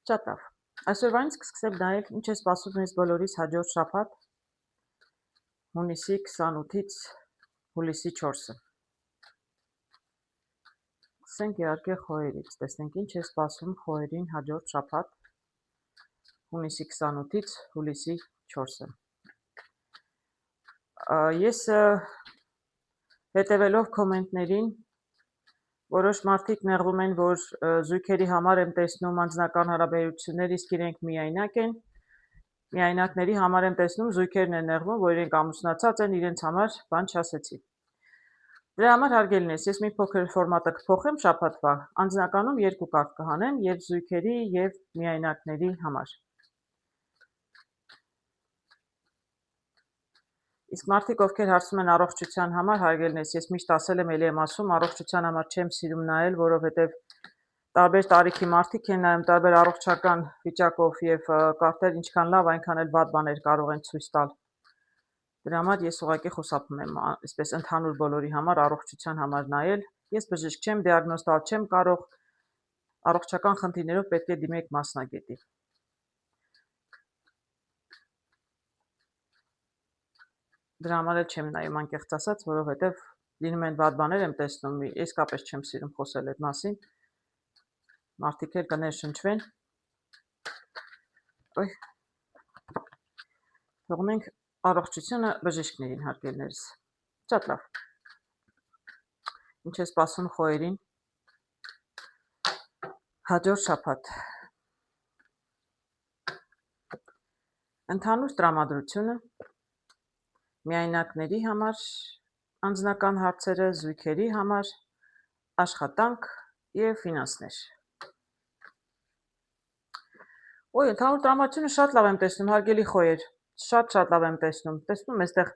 Շատ լավ։ Այսօրվանից կսկսեմ նայել ինչ է սպասում մեզ բոլորիս հաջորդ շաբաթ հունիսի 28-ից հուլիսի 4-ը։ Սկսենք իհարկե խոհերից, տեսնենք ինչ է սպասում խոհերին հաջորդ շաբաթ հունիսի 28-ից հուլիսի 4-ը։ Ես հետևելով կոմենտներին որոշ մարդիկ նեղվում են, որ զույգերի համար եմ տեսնում անձնական հարաբերություններ, իսկ իրենք միայնակ են։ Միայնակների համար եմ տեսնում, զույգերն են նեղվում, որ իրենք ամուսնացած են, իրենց համար բան չասեցի։ Դրա համար հարգելինս, ես մի փոքր ֆորմատը կփոխեմ շաբաթվա, անձնականում երկու կարգ կհանեմ եւ զույգերի եւ միայնակների համար։ Իսկ մարդիկ, ովքեր հարցում են առողջության համար, հարգելինս, ես միշտ ասել եմ, ելի եմ ասում, առողջության համար չեմ սիրում նայել, որովհետև տարբեր տարիքի մարդիկ են նայում տարբեր առողջական վիճակով եւ կարծել ինչքան լավ, այնքան էլ վատ բաներ կարող են ցույց տալ։ Դրա համար ես ուղղակի խոսափում եմ, այսպես ընդհանուր բոլորի համար առողջության համար նայել։ Ես բժիշկ չեմ, դիագնոզ տալ չեմ կարող, առողջական խնդիրներով պետք է դիմեք մասնագետի։ Դրա համար էլ չեմ նայում անկեղծ ասած, որովհետև լինում են վատ բաներ եմ տեսնում, իսկապես չեմ սիրում խոսել այդ մասին։ Մարդիկ էլ կներշնչվեն։ Ոյ։ Թողնենք առողջությունը բժիշկներին հարգելներս։ Շատ լավ։ Ինչ է սպասում խոհերին հաջորդ շաբաթ։ Ընդհանուր տրամադրությունը միայնակների համար, անձնական հարցերը, զույգերի համար, աշխատանք եւ ֆինանսներ։ Ոյ, ընդհանուր տրամադրությունը շատ լավ եմ տեսնում, հարգելի խոհեր, շատ լավ եմ տեսնում։ Տեսնում այստեղ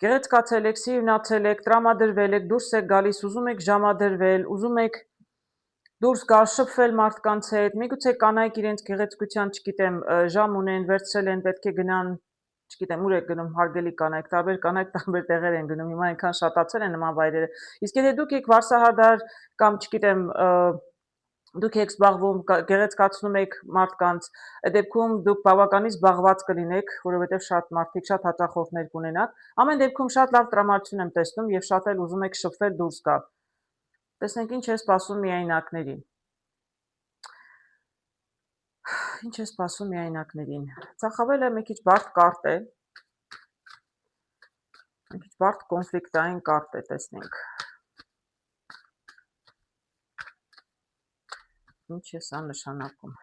գեղեցկացել եք, սիրունացել եք, տրամադրվել եք, դուրս եք գալիս, ուզում եք ժամադրվել, ուզում եք դուրս գալ, շփվել մարդկանց հետ, միգուցե կանայք իրենց գեղեցկության, չգիտեմ, ժամ ունեն, վերցրել են, պետք է գնան, չգիտեմ, ուր եք գնում, հարգելի կանայք, տարբեր կանայք տարբեր տեղեր են գնում, հիմա այնքան շատացել են նման վայրերը։ Իսկ եթե դուք եք վարսահարդար կամ չգիտեմ, դուք եք զբաղվում, գեղեցկացնում եք մարդկանց, այդ դեպքում դուք բավականին զբաղված կլինեք, որովհետև շատ մարդիկ, շատ հաճախորդներ կունենաք։ Ամեն դեպքում շատ լավ տրամադրություն եմ տեսնում եւ շատ էլ ուզում եք շփվել դուրս գալ։ Տեսնենք ինչ է սպասում միայնակներին։ Ինչ է սպասում միայնակներին։ Ծախավելը մի քիչ բարդ կարտ է։ Մի քիչ բարդ կոնֆլիկտային կարտ է, տեսնենք։ Ինչ է սա նշանակում։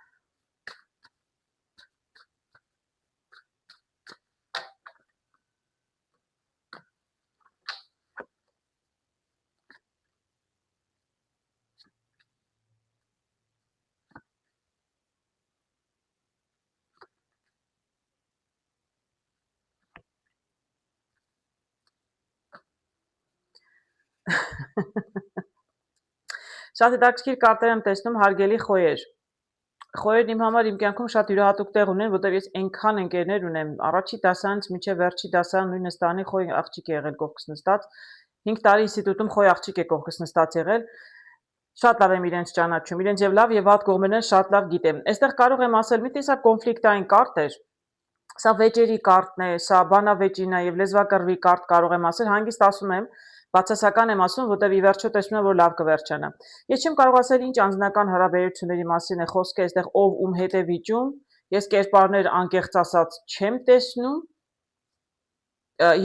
Շատ հետաքրքիր կարտեր եմ տեսնում, հարգելի խոհեր։ Խոհերն իմ համար իմ կյանքում շատ յուրահատուկ տեղ ունեն, որտեղ ես այնքան ընկերներ ունեմ, առաջի դասարանից մինչև վերջի դասարան նույն նստանի խոհ աղջիկ է եղել կողքս նստած, 5 տարի ինստիտուտում խոհ աղջիկ է կողքս նստած եղել։ Շատ լավ եմ իրենց ճանաչում, իրենց եւ լավ եւ վատ կողմերն շատ լավ գիտեմ։ Այստեղ կարող եմ ասել, մի տեսակ կոնֆլիկտային կարտ էր։ Սա վեճերի կարտն է, սա բանավեճին է եւ լեզվակռվի կարտ կարող եմ ասել, հանգիստ ասում եմ, բացասական եմ ասում, որտեղ ի վերջո տեսնում եմ, որ լավ կվերջանա։ Ես չեմ կարող ասել ինչ անձնական հարաբերությունների մասին է խոսքը, այստեղ ով ում հետ է վիճում, ես կերպարներ անկեղծ ասած չեմ տեսնում։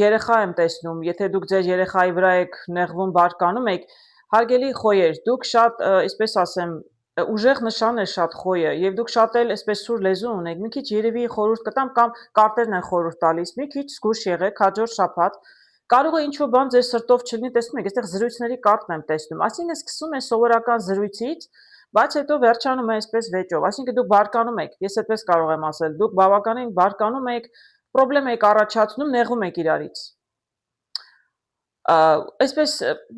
Երեխա եմ տեսնում, եթե դուք ձեր երեխայի վրա եք նեղվում, բարկանում եք, հարգելի խոյեր, դուք շատ, այսպես ասեմ, ուժեղ նշան է շատ խոյը եւ դուք շատ էլ այսպես սուր լեզու ունեք, մի քիչ երևի խորհուրդ կտամ կամ կարտերն են խորհուրդ տալիս, մի քիչ զգուշ եղեք հաջորդ շաբաթ։ Կարող է ինչ-որ բան ձեր սրտով չլինի, տեսնում եք, այստեղ զրույցների կարտն եմ տեսնում, այսինքն սկսում է սովորական զրույցից, բայց հետո վերջանում է այսպես վեճով, այսինքն դուք բարկանում եք, ես այդպես կարող եմ ասել, դուք բավականին բարկանում եք, պրոբլեմ եք առաջացնում, նեղվում եք իրարից։ Այսպես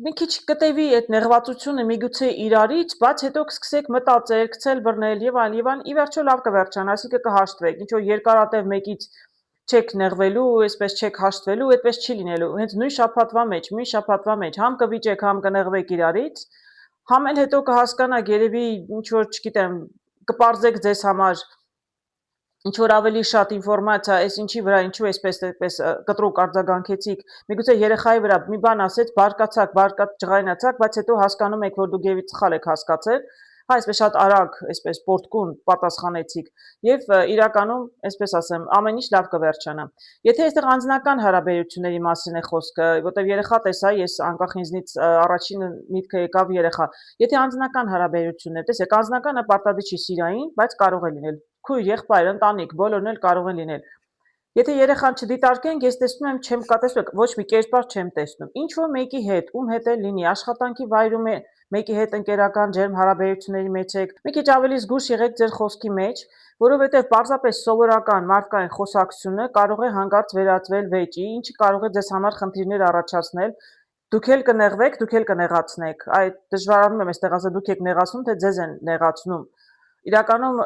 մի քիչ կտևի այդ նեղվածությունը միգուցե իրարից, բայց հետո կսկսեք մտածել, գցել բռնել եւ այլն, ի վերջո լավ կվերջանա, այսինքն կհաշտվեք, ինչ որ երկարատև մեկից չեք նեղվելու, այսպես չեք հաշտվելու, այդպես չի լինելու։ Հենց նույն շաբաթվա մեջ համ կվիճեք, համ կնեղվեք իրարից, համ էլ հետո կհասկանաք երևի ինչ որ, չգիտեմ, կպարզեք ձեզ համար ինչ որ ավելի շատ ինֆորմացիա, այս ինչի վրա, ինչու այսպես կտրուկ արձագանքեցիք, միգուցե երեխայի վրա մի բան ասեց, բարկացաք, ջղայնացաք, բայց հետո հասկանում եք, որ դուք եւից սխալ եք հասկացել, հա, այսպես շատ արագ, այսպես պորտկուն պատասխանեցիք եւ իրականում, այսպես ասեմ, ամեն ինչ լավ կվերջանա։ Եթե այստեղ անձնական հարաբերությունների մասին է խոսքը, որտեղ երեխա տեսա, ես անկախ ինձնից առաջին միտքը եկավ երեխա։ Եթե անձնական հարաբերություններ, տեսեք, անձնականը պարտադիր չի սիրային, բայց կարող է լինել քույր, եղբայր, ընտանիք, բոլորն էլ կարող են լինել։ Եթե երեխան չդիտարկենք, ես տեսնում եմ, չեմ կատեսնում, ոչ մի կերպար չեմ տեսնում։ Ինչ որ մեկի հետ, ում հետ էլ լինի, աշխատանքի վայրում է, մեկի հետ ընկերական ջերմ հարաբերությունների մեջ եք, մի քիչ ավելի զգուշ եղեք ձեր խոսքի մեջ, որովհետև պարզապես սովորական մարդկային խոսակցությունը կարող է հանկարծ վերածվել վեճի, ինչը կարող է ձեզ համար խնդիրներ առաջացնել։ Դուք էլ կնեղվեք, դուք էլ կնեղացնեք։ Այդ դժվարանում եմ այստեղ ասել, դուք եք նեղացնում, թե ձեզ են նեղացնում։ Իրականում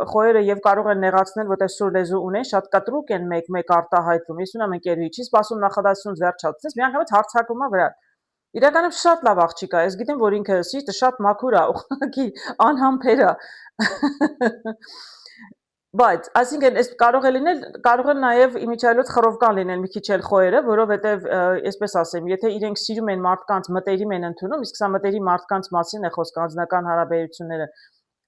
խոյերը եւ կարող են նեղացնել, որտեղ սուր լեզու ունեն, շատ կտրուկ են մեկ արտահայտվում։ Ես ունեմ ընկերուհի, չի սպասում նախադասությունից վերջացնես, միանգամից հարցակում է վրա։ Իրականում շատ լավ աղջիկ է, ես գիտեմ, որ ինքը սիրտը շատ մաքուր է, ուղղակի անհամբեր է։ Բայց, այսինքն, այս կարող է լինել, կարող են նաև իմիջիայլոց խռովկան լինել մի քիչ էլ խոյերը, որովհետև, այսպես ասեմ, եթե իրենք սիրում են մարդկանց, մտերիմ են ընդունում, իսկ սա մտերիմ մարդկանց մասին է խոսքը, անձնական հարաբերությունները,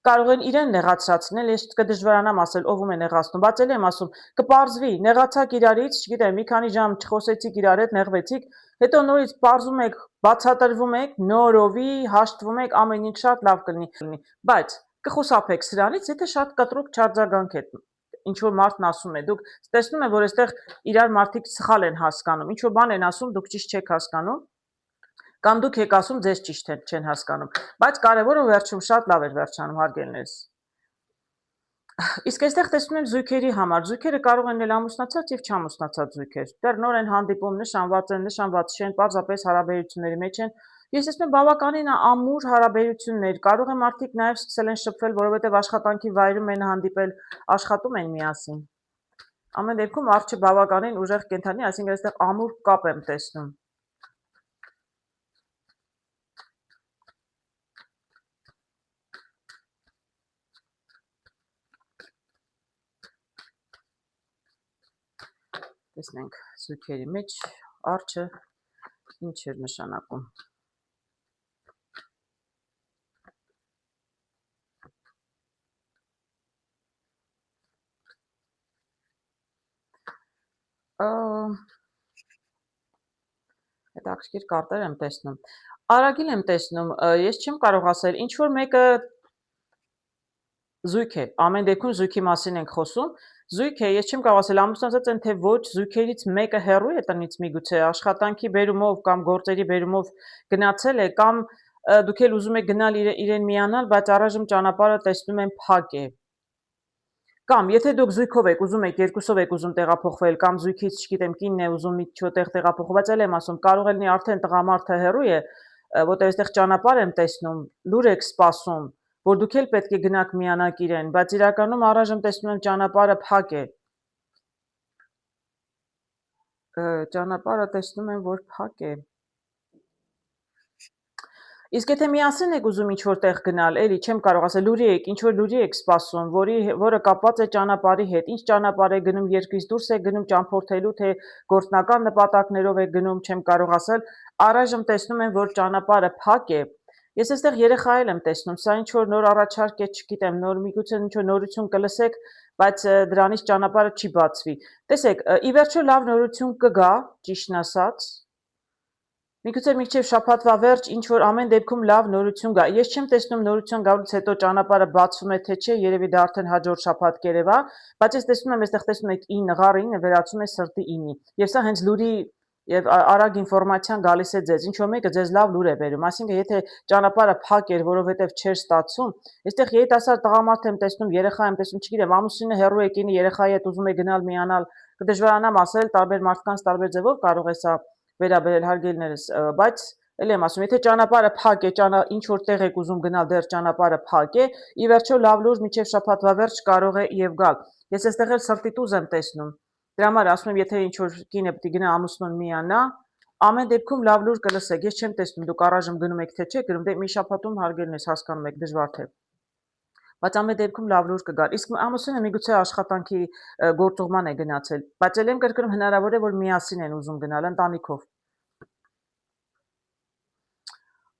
կարող են իրեն նեղացրացնել, ես կդժվարանամ ասել ով ում է նեղացնում, բայց էլ եմ ասում, կպարզվի, նեղացաք իրարից, չգիտեմ, մի քանի ժամ չխոսեցիք իրար հետ, նեղվեցիք, հետո նորից պարզում եք, բացատրվում եք, նորովի հաշտվում եք, ամեն ինչ շատ լավ կլինի, բայց կխուսափեք սրանից, եթե շատ կտրուկ չարձագանքեք, ինչ որ մարդն ասում է, դուք տեսնում եք, որ այստեղ իրար մարդիկ սխալ են հասկանում, ինչ որ բան են ասում, դուք ճիշտ չեք հասկանում, կամ դուք եք ասում, ձեզ ճիշտ չեն հասկանում, բայց կարևորը վերջում շատ լավ էր վերջանում, հարգելներս։ Իսկ այստեղ տեսնում եմ զույգերի համար, զույգերը կարող են լինել ամուսնացած եւ չամուսնացած զույգեր, դեռ նոր են հանդիպում, նշանված չեն, պարզապես հարաբերությունների մեջ են։ Ես տեսնում եմ բավականին ամուր հարաբերություններ, կարող է մարդիկ նաև սկսել են շփվել, որովհետև աշխատանքի վայրում են հանդիպել, աշխատում են միասին։ Ամեն դեպքում արջը բավականին ուժեղ կենդանի, այսինքն այստեղ ամուր կապ եմ տեսնում։ Տեսնենք զույգերի մեջ արջը ինչ էր նշանակում։ Հետաքրքիր կարտեր եմ տեսնում։ Արագիլ եմ տեսնում, ես չեմ կարող ասել, ինչ որ մեկը զույգ է, ամեն դեպքում զույգի մասին ենք խոսում, զույգ է, ես չեմ կարող ասել ամուսնացած են թե ոչ, զույգերից մեկը հեռու է տնից միգուցե աշխատանքի բերումով կամ գործերի բերումով գնացել է կամ դուք էլ ուզում եք գնալ իրեն միանալ, բայց առայժմ ճանապարհը տեսնում եմ փակ է։ Կամ եթե դուք զույգով եք ուզում եք, երկուսով եք ուզում տեղափոխվել կամ զույգից, չգիտեմ, կինն է ուզում ինչ-որ տեղափոխվել, բայց էլ եմ ասում, կարող է լինի արդեն տղամարդը հեռու է, որտեղ այստեղ ճանապարհ եմ տեսնում, լուր եք սպասում, որ դուք էլ պետք է գնաք միանաք իրեն, բայց իրականում առայժմ տեսնում եմ ճանապարհը փակ է։ Ճանապարհը տեսնում եմ, որ փակ է։ Իսկ եթե միասին եք ուզում ինչ-որ տեղ գնալ, էլի չեմ կարող ասել, լուրի եք, ինչ-որ լուրի եք սպասում, որը կապված է ճանապարհի հետ, ինչ ճանապարհ է գնում, երկրից դուրս եք գնում ճամփորդելու, թե գործնական նպատակներով եք գնում, չեմ կարող ասել, առայժմ տեսնում եմ, որ ճանապարհը փակ է։ Ես այստեղ երեխա եմ տեսնում, սա ինչ-որ նոր առաջարկ է, չգիտեմ, նոր միգուցե ինչ-որ նորություն կլսեք, բայց դրանից ճանապարհը չի բացվի։ Տեսեք, ի վերջո լավ նորություն կգա, ճիշտն ասած, միգուցե մինչև շաբաթվա վերջ ինչ-որ ամեն դեպքում լավ նորություն գա։ Ես չեմ տեսնում նորություն գալուց հետո ճանապարհը բացվում է, թե չէ, երևի դա արդեն հաջորդ շաբաթ կերևա, բայց ես տեսնում եմ, այստեղ տեսնում եք ին, ղարը ինը վերածում է սրտի ինի։ Եվ սա հենց լուրի եւ արագ ինֆորմացիան գալիս է ձեզ, ինչ որ մեկը ձեզ լավ լուր է բերում, այսինքն եթե ճանապարհը փակ էր, որովհետեւ չէր ստացվում, այստեղ երիտասարդ տղամարդ եմ տեսնում, երեխա եմ տեսնում, չգիտեմ, ամուսինը հեռու է կինի երեխայի հետ ուզում է գնալ միանալ, կդժվարանամ ասել, տարբեր մարդկանց տարբեր ձևով կարող է սա վերաբերել հարգելներս, բայց էլ եմ ասում, եթե ճանապարհը փակ է, ինչ որ տեղ եք ուզում գնալ, դեռ ճանապարհը փակ է, ի վերջո լավ լուր մինչև շաբաթվա վերջ կարող է եւ գալ։ Ես այստեղ էլ սրտի տուզ եմ տեսնում։ Դրա համար ասում եմ, եթե ինչ որ կինը պետք է գնա ամուսնուն միանա, ամեն դեպքում լավ լուր կլսեք։ Ես չեմ տեսնում դուք առայժմ գնում եք թե չէ, գնում դե մի շաբաթում հարգելներս հասկանում եք դժվար թե։ Բայց ամեն դեպքում լավ լուր կգար։ Իսկ ամուսինը միգուցե աշխատանքի գործուղման է գնացել, բայց ել եմ կրկնում հնարավոր է որ միասին են ուզում գնալ ընտանիքով։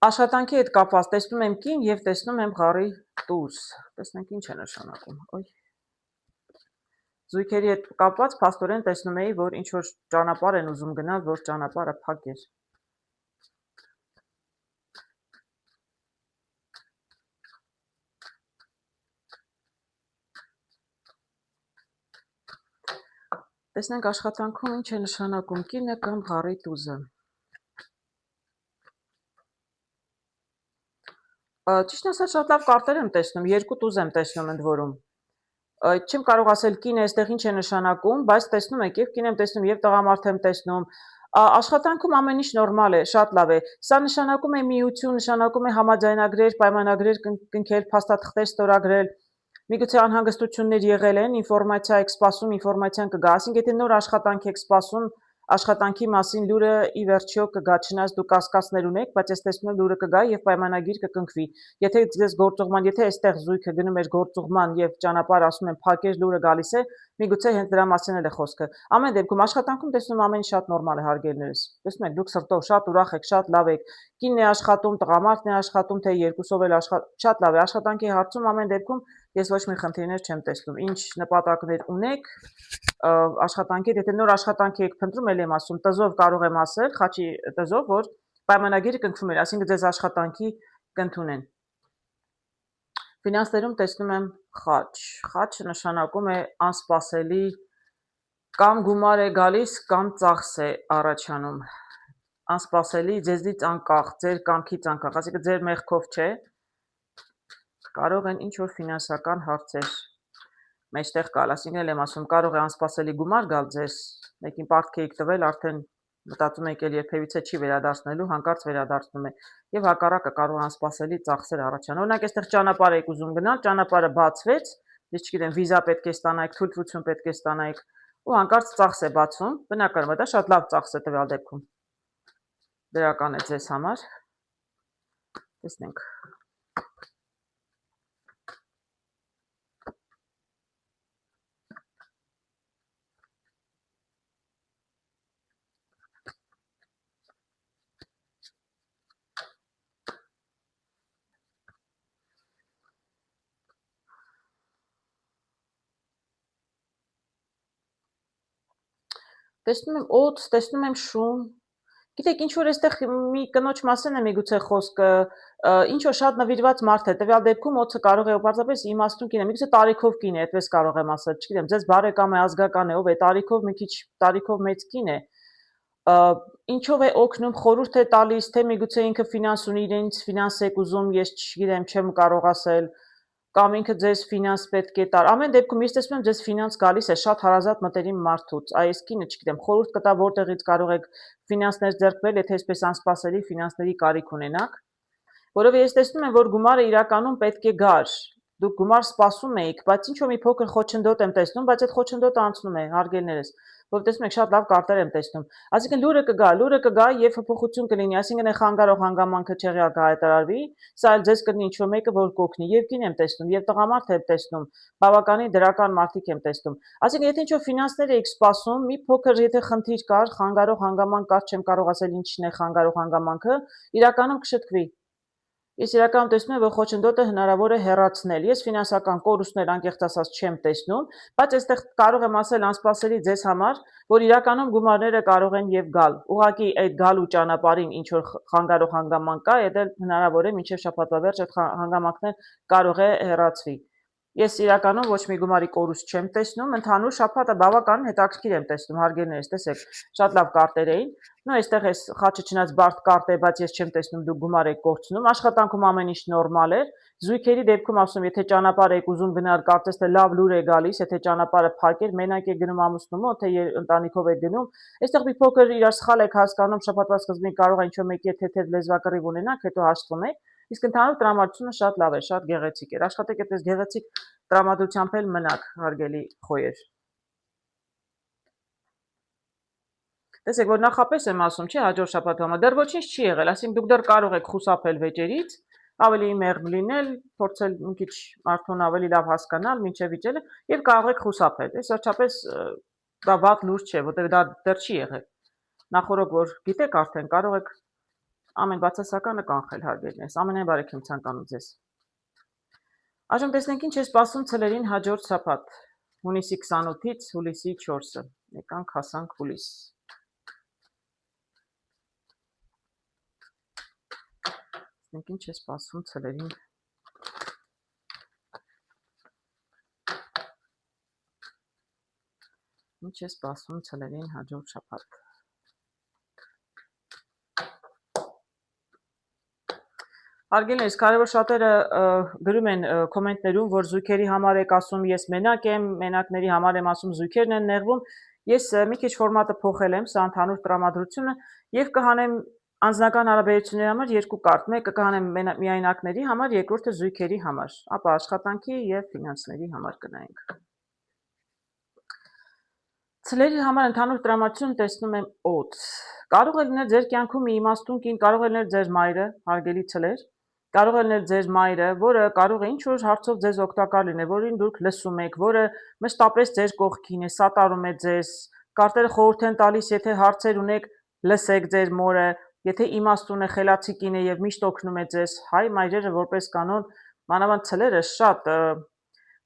Աշխատանքի հետ կապված տեսնում եմ կին եւ տեսնում եմ ղարի տուզ։ Տեսնենք ինչ է նշանակում։ Ոյ։ Զույգերի հետ կապված փաստորեն տեսնում էի, որ ինչ որ ճանապարհ են ուզում գնալ, որ ճանապարհը փակեր։ Տեսնենք աշխատանքում ինչ է նշանակում կինը կամ ղարի տուզը։ Ճիշտ ասած շատ լավ կարտեր եմ տեսնում, երկու տուզ եմ տեսնում ընդ որում։ Չեմ կարող ասել կինը այստեղ ինչ է նշանակում, բայց տեսնում եք եւ կին եմ տեսնում եւ տղամարդ եմ տեսնում։ Աշխատանքում ամեն ինչ նորմալ է, շատ լավ է։ Սա նշանակում է միություն, նշանակում է համաձայնագրեր, պայմանագրեր կնքել, փաստաթղթեր ստորագրել։ Միգուցե անհանգստություններ եղել են, ինֆորմացիա եք սպասում, ինֆորմացիան կգա։ Այսինքն, եթե նոր աշխատանք եք սպասում, աշխատանքի մասին լուրը ի վերջո կգա, չնայած դուք կասկածներ ունեք, բայց ես տեսնում եմ լուրը կգա եւ պայմանագիր կկնքվի։ Եթե ձեզ գործուղման, եթե այստեղ զույգը գնում էր գործուղման եւ ճանապարհ ասում են փակեր լուրը գալիս է, միգուցե հենց դրա մասին էլ է խոսքը։ Ամեն դեպքում աշխատանքում տեսնում ամեն ինչ շատ նորմալ է հարգելներս։ Տեսնում եք, դուք սրտով շատ ուրախ եք, շատ լավ եք։ Կինն է աշխատում, տղամարդն է աշխատում, թե երկուսով էլ շատ լավ է։ Աշխատանքի հարցում ամեն դեպքում ես ոչ մի խնդիրներ չեմ տեսնում։ Ինչ նպատակներ ունեք աշխատանքի, եթե նոր աշխատանքի եք փնտրում, ել եմ ասում, տզով կարող եմ ասել, խաչի տզով, որ պայմանագիրը կնքվում է, այսինքն ձեզ աշխատանքի կընդունեն։ Ֆինանսներում տեսնում եմ խաչ։ Խաչը նշանակում է անսպասելի կամ գումար է գալիս, կամ ծախս է առաջանում։ Անսպասելի, ձեզնից անկախ, ձեր կամքից անկախ, այսինքն ձեր մեղքով չէ, կարող են ինչ որ ֆինանսական հարցեր մեջտեղ գալ, այսինքն էլ եմ ասում, կարող է անսպասելի գումար գալ ձեզ, մեկին պարտք եք տվել, արդեն մտածում եք էլ երբևիցե չի վերադարձնելու, հանկարծ վերադարձնում է, եւ հակառակը կարող անսպասելի ծախսեր առաջանալ։ Օրինակ, այստեղ ճանապարհ եք ուզում գնալ, ճանապարհը բացվեց, ես չգիտեմ, վիզա պետք է ստանայիք, թույլտվություն պետք է ստանայիք, ու հանկարծ ծախս է բացվում, բնական է, դա շատ լավ ծախս է տվյալ դեպքում։ Դրական է ձեզ համար։ Տեսնենք։ Տեսնում եմ օձ, տեսնում եմ շուն։ Գիտեք, ինչ որ այստեղ մի կնոջ մասին է միգուցե խոսքը, ինչ որ շատ նվիրված մարդ է, տվյալ դեպքում օձը կարող է պարզապես իմաստուն կին է, միգուցե տարիքով կին է, այդպես կարող եմ ասել, չգիտեմ, ձեզ բարեկամ է, ազգական է, ով է, տարիքով մի քիչ տարիքով մեծ կին է։ Ինչով է օգնում, խորհուրդ է տալիս, թե միգուցե ինքը ֆինանս ունի, իրենից ֆինանս եք ուզում, ես չգիտեմ, չեմ կարող ասել, կամ ինքը ձեզ ֆինանս պետք է տար։ Ամեն դեպքում ես տեսնում եմ ձեզ ֆինանս գալիս է շատ հարազատ մտերիմ մարդուց։ Այս կինը, չգիտեմ, խորհուրդ կտա որտեղից կարող եք ֆինանսներ ձեռք բերել, եթե այսպես անսպասելի ֆինանսների կարիք ունենաք։ Որովհետև ես տեսնում եմ, որ գումարը իրականում պետք է գար։ Դուք գումար սպասում էիք, բայց ինչ-որ մի փոքր խոչընդոտ եմ տեսնում, բայց այդ խոչընդոտը անցնում է, հարգելներս։ Որովհետև տեսնում եք, շատ լավ կարտեր եմ տեսնում։ Այսինքն լուրը կգա եւ փոփոխություն կլինի, այսինքն խանգարող հանգամանքը չեղյալ կհայտարարվի, սա էլ ձեզ կլինի ինչ-որ մեկը, որ կօգնի, եւ կին եմ տեսնում, եւ տղամարդ եմ տեսնում, բավականին դրական մարդիկ եմ տեսնում։ Այսինքն եթե ինչ-որ ֆինանսներ եք սպասում, մի փոքր եթե խնդիր կար, խանգարող հանգամանք կար, չեմ կարող ասել ինչն է խանգարող հանգամանքը, իրականում կշտկվի։ Ես իրականում տեսնում եմ, որ խոչընդոտը հնարավոր է հեռացնել։ Ես ֆինանսական կորուստներ անկեղծ ասած չեմ տեսնում, բայց այստեղ կարող եմ ասել անսպասելի ձեզ համար, որ իրականում գումարները կարող են եւ գալ։ Ուղղակի այդ գալու ճանապարհին ինչ որ խանգարող հանգամանք կա, այդ էլ հնարավոր է մինչեւ շաբաթվա վերջ այդ հանգամանքներ կարող է հեռացվի։ Ես իրականում ոչ մի գումարի կորուստ չեմ տեսնում, ընդհանուր շաբաթը բավականին հետաքրքիր եմ տեսնում, հարգելներս, տեսեք, շատ լավ կարտեր էին։ Նո այստեղ էս խաչը չնայած բարդ կարտ է, բայց ես չեմ տեսնում դուք գումար եք կորցնում, աշխատանքում ամեն ինչ նորմալ է։ Զույգերի դեպքում ասում, եթե ճանապարհ եք ուզում գնալ, կարծես թե լավ լուր է գալիս, եթե ճանապարհը փակեր, մենակ եք գնում ամուսնու մոտ, թե ընտանիքով եք գնում, այստեղ մի փոքր իրար սխալ եք հասկանում, շաբաթվա սկզբին կարող է ինչ-որ մեկի հետ թեթև լեզվակռիվ ունենաք, հետո հաշտվում եք։ Իսկ ընդհանուր տրամադրությունը շատ լավ է, շատ գեղեցիկ է։ Աշխատեք այդպես գեղեցիկ տրամադրությամբ էլ մնաք, հարգելի խոյեր։ Տեսեք, որ նախապես եմ ասում, չի հաջորդ շաբաթվա համար դեռ ոչինչ չի եղել, այսինքն դուք դեռ կարող եք խուսափել վեճերից, ավելի մեղմ լինել, փորձել մի քիչ մարդուն ավելի լավ հասկանալ, մինչև իջելը եւ կարող եք խուսափել։ Այս վերջապես դա վատ լուրջ չէ, որտեղ դա դեռ չի եղել։ Նախորդ որ գիտեք արդեն կարող եք ամեն բացասականը կանխել հարգելիներս։ Ամենայն բարեք եմ ցանկանում ձեզ։ Այժմ տեսնենք ինչ է սպասում ցլերին հաջորդ շաբաթ, հունիսի 28-ից հուլիսի 4-ը։ Եկանք հասանք հուլիս։ Տեսնենք ինչ է սպասում ցլերին։ Ինչ է սպասում ցլերին հաջորդ շաբաթ։ Հարգելիներս, կարևոր շատերը գրում են կոմենտներում, որ զույգերի համար եք ասում ես մենակ եմ, մենակների համար եմ ասում զույգերն են նեղվում։ Ես մի քիչ ֆորմատը փոխել եմ, սա ընդհանուր տրամադրությունը եւ կհանեմ անձնական հարաբերությունների համար երկու կարտ, մեկը կհանեմ միայնակների համար, երկրորդը զույգերի համար, ապա աշխատանքի եւ ֆինանսների համար կնայենք։ Ցլերի համար ընդհանուր տրամադրություն տեսնում եմ օդ։ Կարող է լինել ձեր կյանքում մի իմաստուն կին, կարող է լինել ձեր մայրը, հարգելի ցլեր, կարող է լինել ձեր մայրը, որը կարող է ինչ-որ հարցով ձեզ օգտակար լինել, որին դուք լսում եք, որը մշտապես ձեր կողքին է, սատարում է ձեզ, կարտերը խորհուրդ են տալիս, եթե հարցեր ունեք, լսեք ձեր մորը, եթե իմաստուն է, խելացի կին է եւ միշտ օգնում է ձեզ, հայ մայրերը որպես կանոն, մանավանդ ցլերը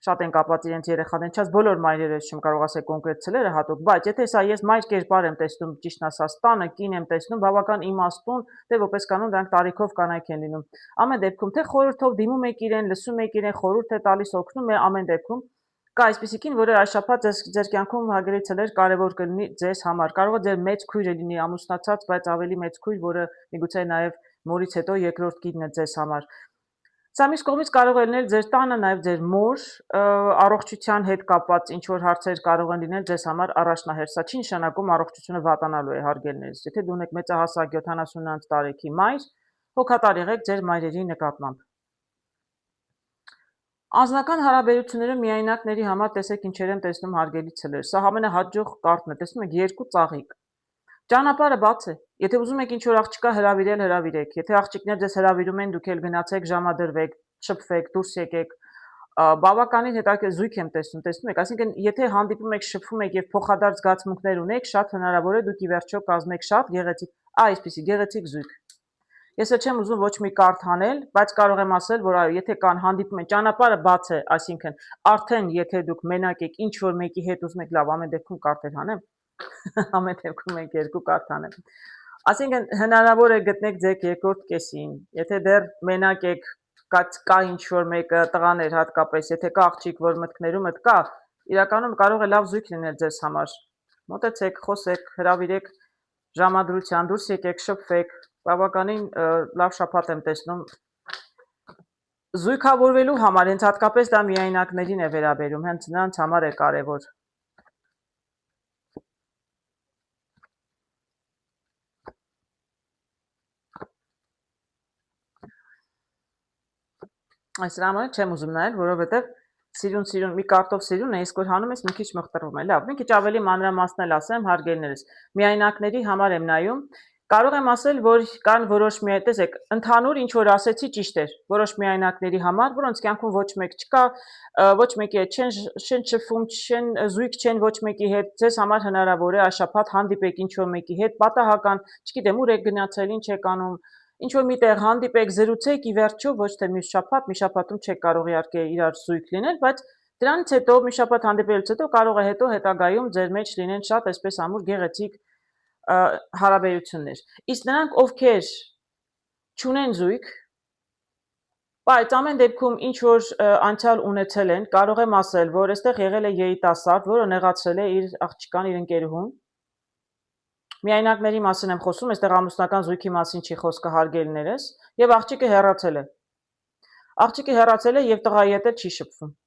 շատ են կապված իրենց երեխաներին, չած բոլոր մայրերը չեմ կարող ասել կոնկրետ ցլերը հատուկ, բայց եթե սա ես մայր կերպար եմ տեսնում, ճիշտն ասած, տանը կին եմ տեսնում, բավական իմաստուն, դե որպես կանոն դրանք տարիքով կանայք են լինում։ Ամեն դեպքում թե խորհրդով դիմում եք իրեն, լսում եք իրեն, խորհուրդ է տալիս, օգնում է, ամեն դեպքում կա այսպիսի կին, որը այս շաբաթ ձեր կյանքում հարգելի ցլեր կարևոր կլինի ձեզ համար։ Կարող է ձեր մեծ քույրը լինի ամուսնացած, բայց ավելի մեծ քույր, որը միգուցե նաև մորից հետո երկրորդ կինն է ձեզ համար։ Սա մյուս կողմից կարող է լինել ձեր տանը նաև ձեր մոր առողջության հետ կապված ինչ որ հարցեր կարող են լինել ձեզ համար առաջնահերթ։ Սա չի նշանակում առողջությունը վատանալու է, հարգելիներս։ Եթե դու ունեք մեծահասակ 70 տարեկի մայր, հոգատար եղեք ձեր մայրերի նկատմամբ։ Անձնական հարաբերությունները միայնակների համար տեսեք ինչեր եմ տեսնում հարգելի ցլեր։ Սա ամենահաջող կարտն է, տեսնում եք երկու ծաղիկ։ Ճանապարհը բաց է։ Եթե ուզում եք ինչ-որ աղջկա հրավիրել, հրավիրեք։ Եթե աղջիկներ ձեզ հրավիրում են, դուք էլ գնացեք, ժամադրվեք, շփվեք, դուրս եկեք։ Բավականին հետաքրքիր զույգ եմ տեսնում եք, այսինքն եթե հանդիպում եք, շփվում եք եւ փոխադարձ զգացմունքներ ունեք, շատ հնարավոր է դուք ի վերջո կազմեք շատ գեղեցիկ, այսպիսի գեղեցիկ զույգ։ Ես չեմ ուզում ոչ մի կարդ հանել, բայց կարող եմ ասել, որ այո, եթե կան հանդիպում են, ճանապարհը բաց է, այսինքն արդեն եթե դուք մենակ եք, ինչ որ մեկի հետ ուզում եք, լավ, ամեն դեպքում կարդեր հանեմ։ Ամեն դեպքում եք երկու կարդ հանեմ։ Այսինքն հնարավոր է գտնեք ձեր երկրորդ կեսին։ Եթե դեռ մենակ եք, կա ինչ որ մեկը տղաներ հատկապես, եթե կա աղջիկ, որ մտքներումդ կա, իրականում կարող է լավ զույգ լինել ձեզ համար։ Մոտեցեք, խոսեք, հրավիրեք ժամադրության, դուրս եկեք, շփվեք, բավականին լավ շաբաթ եմ տեսնում զույգավորվելու համար, հենց հատկապես դա միայնակներին է վերաբերում, հենց նրանց համար է կարևոր։ Այս համար չեմ ուզում նայել, որովհետև սիրուն մի կարտով սիրուն է, իսկ որ հանում ես մի քիչ մղտրվում է։ Լավ, մի քիչ ավելի մանրամասնել ասեմ, հարգելիներս։ Միայնակների համար եմ նայում։ Կարող եմ ասել, որ կան որոշ տեսեք, ընդհանուր ինչ որ ասեցի ճիշտ էր, որոշ միայնակների համար, որոնց կյանքում ոչ մեկ չկա, ոչ մեկի հետ չեն շփվում, չեն զույգ չեն ոչ մեկի հետ, ձեզ համար հնարավոր է այս շաբաթ հանդիպեք ինչ որ մեկի հետ, պատահական, չգիտեմ, ուր եք գնացել, ինչ եք անում, ինչ որ միտեղ հանդիպեք, զրուցեք, ի վերջո ոչ թե մյուս շաբաթ, մի շաբաթում չեք կարող իհարկե իրար զույգ լինել, բայց դրանից հետո մի շաբաթ հանդիպելուց հետո կարող է հետո հետագայում ձեր մեջ լինեն շատ այսպես ամուր գեղեցիկ հարաբերություններ։ Իսկ նրանք, ովքեր չունեն զույգ, բայց ամեն դեպքում ինչ որ անցյալ ունեցել են, կարող եմ ասել, որ այստեղ եղել է երիտասարդ, որը նեղացրել է իր աղջկան, իր ընկերուհուն։ Միայնակների մասին եմ խոսում, այստեղ ամուսնական զույգի մասին չի խոսքը հարգելիներս, եւ աղջիկը հեռացել է։ Աղջիկը հեռացել է եւ տղայի հետ չի շփվում։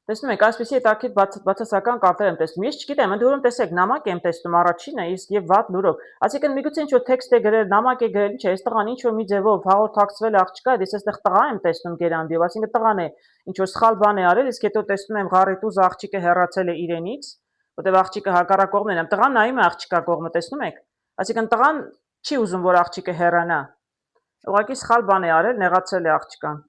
Տեսնում եք, այսպեսի հետաքրքիր բացասական կարտեր եմ տեսնում։ Ես չգիտեմ, ընդ որում տեսեք, նամակ եմ տեսնում առաջինը, իսկ եւ վատ լուրով։ Այսինքն միգուցե ինչ որ տեքստ է գրել, նամակ է գրել, ինչ է, այս տղան ինչ որ մի ձևով հաղորդակցվել աղջկա, ես այստեղ տղա եմ տեսնում գերանդիով, այսինքն տղան է ինչ որ սխալ բան է արել, իսկ հետո տեսնում եմ ղարիտուզ աղջիկը հեռացել է իրենից, որտեղ աղջիկը հակառակ կողմն է, տղան նայում է աղջկա կողմը, տեսնում եք։ Այսինքն տղան չի ուզում, որ աղջիկը հեռանա։ Ուղղակի սխալ բան է արել, նեղացրել է աղջկան։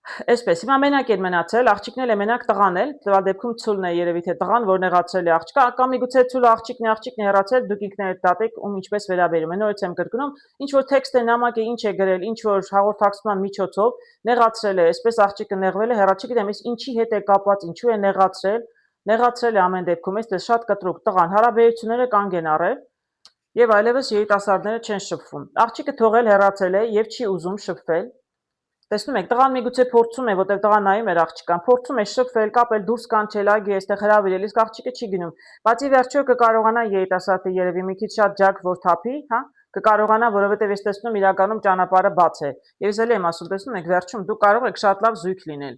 Այսպես, հիմա մենակ էր մնացել, աղջիկն էլ է մենակ, տղան էլ, տվյալ դեպքում ցուլն է երևի թե տղան, որ նեղացրել է աղջկա, կամ միգուցե ցուլը աղջիկն է հեռացել, դուք ինքներդ դատեք ում ինչպես վերաբերում է։ Նորից եմ կրկնում, ինչ որ տեքստ է, նամակ է, ինչ է գրել, ինչ որ հաղորդակցման միջոցով նեղացրել է, այսպես աղջիկը նեղվել է, հեռաչի գիտեմ, այս ինչի հետ է կապված, ինչու է նեղացրել է ամեն դեպքում, այսպես շատ կտրուկ տղան, հարաբերությունները կանգ են առել եւ այլևս երիտասարդները չեն շփվում։ Աղջիկը թողել հեռացել է եւ չի ուզում շփվել։ Տեսնում եք, տղան միգուցե փորձում է, որտեղ տղան նայում էր աղջկան, փորձում է շփվել, կապել, դուրս կանչել, այգի, այստեղ հրավիրել, իսկ աղջիկը չի գնում։ Բացի վերջո կկարողանա երիտասարդը երևի մի քիչ շատ ջակ որ թափի, հա, կկարողանա, որովհետև ես տեսնում իրականում ճանապարհը բաց է։ Եվ ես էլ եմ ասում, տեսնում եք, վերջում դուք կարող եք շատ լավ զույգ լինել։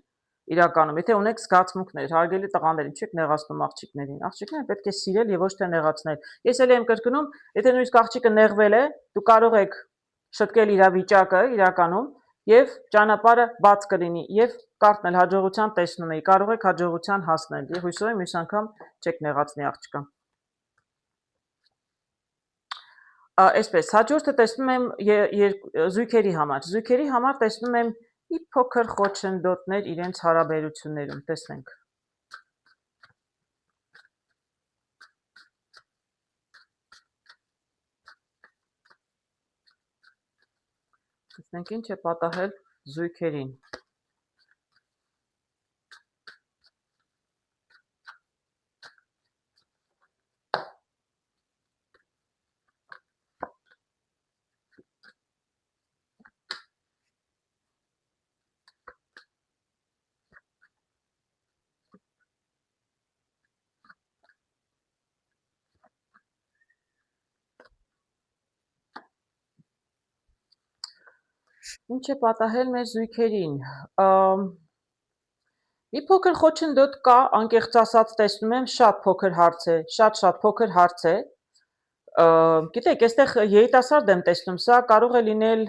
Իրականում, եթե ունեք զգացմունքներ, հարգելի տղաներ, ինչու եք նեղացնում աղջիկներին։ Աղջիկները պետք է սիրել եւ ոչ թե նեղացնել։ Ես էլ եմ կրկնում, եթե նույնիսկ աղջիկը նեղվել է, դուք կարող եք շտկել իր վիճակը իրականում եւ ճանապարհը բաց կլինի եւ կարդնել հաջողության տեսնում եք, կարող եք հաջողության հասնել եւ հույսով եմ մյուս անգամ չեք նեղացնի աղջկան։ Այսպես, հաջորդը տեսնում եմ զույգերի համար տեսնում եմ մի փոքր խոչընդոտներ իրենց հարաբերություններում, տեսնենք։ Տեսնենք ինչ է պատահել զույգերին։ Ինչ է պատահել մեր զույգերին։ Մի փոքր խոչընդոտ կա, անկեղծ ասած տեսնում եմ, շատ փոքր հարց է, շատ փոքր հարց է։ Գիտեք, այստեղ երիտասարդ եմ տեսնում, սա կարող է լինել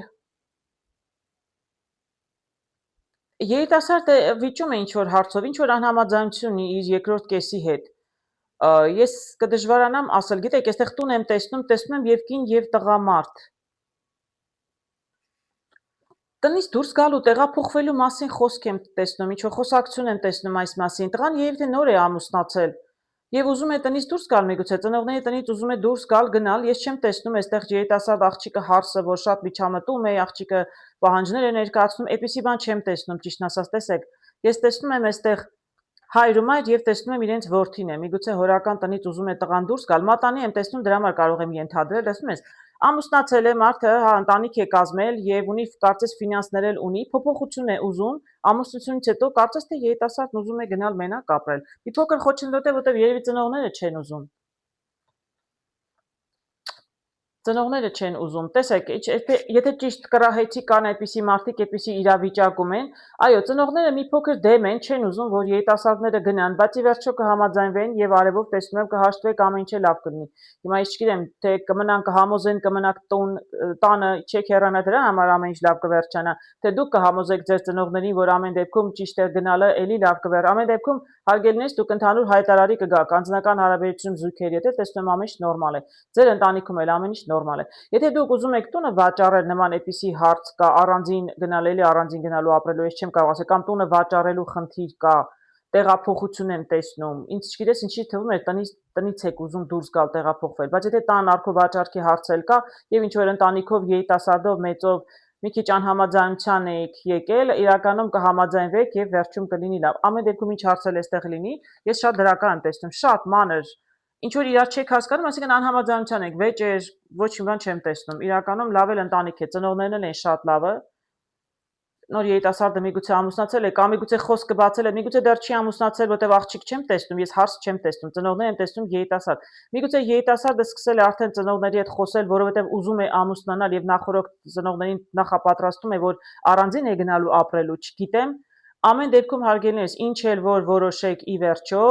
երիտասարդը վիճում է ինչ-որ հարցով, ինչ-որ անհամաձայնություն ունի իր երկրորդ կեսի հետ։ Ես կդժվարանամ ասել, գիտեք, այստեղ տուն եմ տեսնում եմ եւ կին եւ տղամարդ։ Տնից դուրս գալու, տեղափոխվելու մասին խոսք եմ տեսնում, ինչ-որ խոսակցություն եմ տեսնում այս մասին։ Տղան երևի թե նոր է ամուսնացել եւ ուզում է տնից դուրս գալ, միգուցե ծնողների տնից ուզում է դուրս գալ, ես չեմ տեսնում այստեղ երիտասարդ աղջիկը հարսը, որ շատ միջամտում է, աղջիկը պահանջներ է ներկայացնում, այդպիսի բան չեմ տեսնում, ճիշտն ասած, տեսեք։ Ես տեսնում եմ այստեղ հայր ու մայր եւ տեսնում եմ իրենց որդին է, միգուցե հորական տնից ուզում է տղան դուրս գալ, մատանի եմ տեսնում, դրա համար կարող եմ ենթադրել, տեսնում ես, ամուսնացել է մարդը, հա, ընտանիք է կազմել եւ ունի կարծես ֆինանսներ էլ ունի, փոփոխություն է ուզում, ամուսնությունից հետո կարծես թե երիտասարդն ուզում է գնալ մենակ ապրել։ Մի փոքր խոչընդոտ է, որտեղ երևի ծնողները չեն ուզում։ Ծնողները չեն ուզում, տեսեք, եթե ճիշտ կռահեցի կան այդպիսի մարդիկ, այդպիսի իրավիճակում են, այո, ծնողները մի փոքր դեմ են, չեն ուզում, որ երիտասարդները գնան, բայց ի վերջո կհամաձայնվեն եւ արևով տեսնում եմ կհաշտվեք, ամեն ինչ լավ կլինի։ Հիմա ես չգիտեմ, թե կմնան կհամոզեն, կմնաք տանը, չեք հեռանա դրա համար ամեն ինչ լավ կվերջանա, թե դուք կհամոզեք ձեր ծնողներին, որ ամեն դեպքում ճիշտ է գնալը էլի լավ կվեր։ Ամեն դեպքում հարգելինս դուք ընդհանուր հայտարարի կգաք, անձնական հարաբերություն զույգերի հետ, տեսնում ամեն ինչ նորմալ է։ Ձեր ընտանիքում էլ ամեն ինչ նորմալ է։ Եթե դուք ուզում եք տունը վաճառել, նման այդպիսի հարց կա, առանձին գնալ էլի առանձին գնալու ապրելու, ես չեմ կարող ասել, կամ տունը վաճառելու խնդիր կա, տեղափոխություն եմ տեսնում։ Ինձ չգիտես ինչի թվում է տնից եք ուզում դուրս գալ տեղափոխվել, բայց եթե տան առքովաճառքի հարց էլ կա եւ ինչ որ ընտանիքով երիտասարդով մեծով մի քիչ անհամաձայնության եք եկել, իրականում կհամաձայնվեք եւ վերջում կլինի լավ։ Ամեն դեպքում ինչ հարց էլ էստեղ լինի, ես շատ դրական եմ տեսնում, շատ մանր ինչ որ իրար չեք հասկանում, այսինքն անհամաձայնության եք, վեճեր, ոչ մի բան չեմ տեսնում։ Իրականում լավ էլ ընտանիք է, ծնողներն են շատ լավը։ Նոր երիտասարդը միգուցե ամուսնացել է, կամ միգուցե խոսքը բացել է, միգուցե դեռ չի ամուսնացել, որտեղ աղջիկ չեմ տեսնում, ես հարց չեմ տեսնում, ծնողներ եմ տեսնում երիտասարդ։ Միգուցե երիտասարդը սկսել է արդեն ծնողների հետ խոսել, որովհետև ուզում է ամուսնանալ եւ նախորդ ծնողներին նախապատրաստում է, որ առանձին է գնալու ապրելու, չգիտեմ։ Ամեն դեպքում հարգելիներս, ինչ էլ որ որոշեք ի վերջո,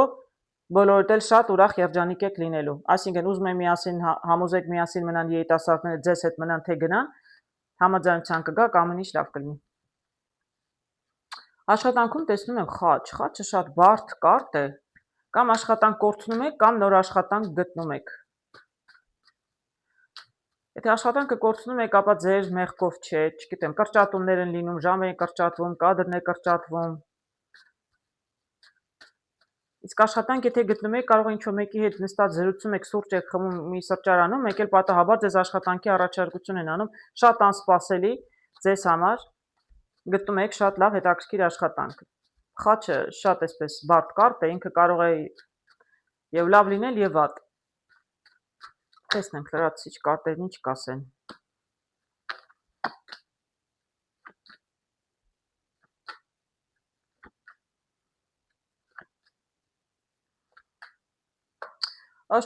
բոլորդ էլ շատ ուրախ երջանիկ եք լինելու։ Այսինքն ուզում եմ միասին համոզեք միասին մնան երիտասարդները ձեզ հետ մնան թե գնան, համաձայնության կգաք, ամեն ինչ լավ կլինի։ Աշխատանքում տեսնում եմ խաչ, խաչը շատ բարդ կարդ է, կամ աշխատանք կորցնում եք, կամ նոր աշխատանք գտնում եք։ Եթե աշխատանքը կորցնում եք, ապա ձեր մեղքով չէ, չգիտեմ, կրճատումներ են լինում, ժամ են կրճատվում, կադրն է կրճատվում։ Իսկ աշխատանք եթե գտնում եք, կարող է ինչ-որ մեկի հետ նստած զրուցում եք, սուրճ եք խմում մի սրճարանում, մեկ էլ պատահաբար ձեզ աշխատանքի առաջարկություն են անում, շատ անսպասելի ձեզ համար, գտնում եք շատ լավ հետաքրքիր աշխատանք։ Խաչը շատ էսպես բարդ կարտ է, ինքը կարող է եւ լավ լինել եւ վատ։ Տեսնենք լրացիչ կարտերն ինչ կասեն։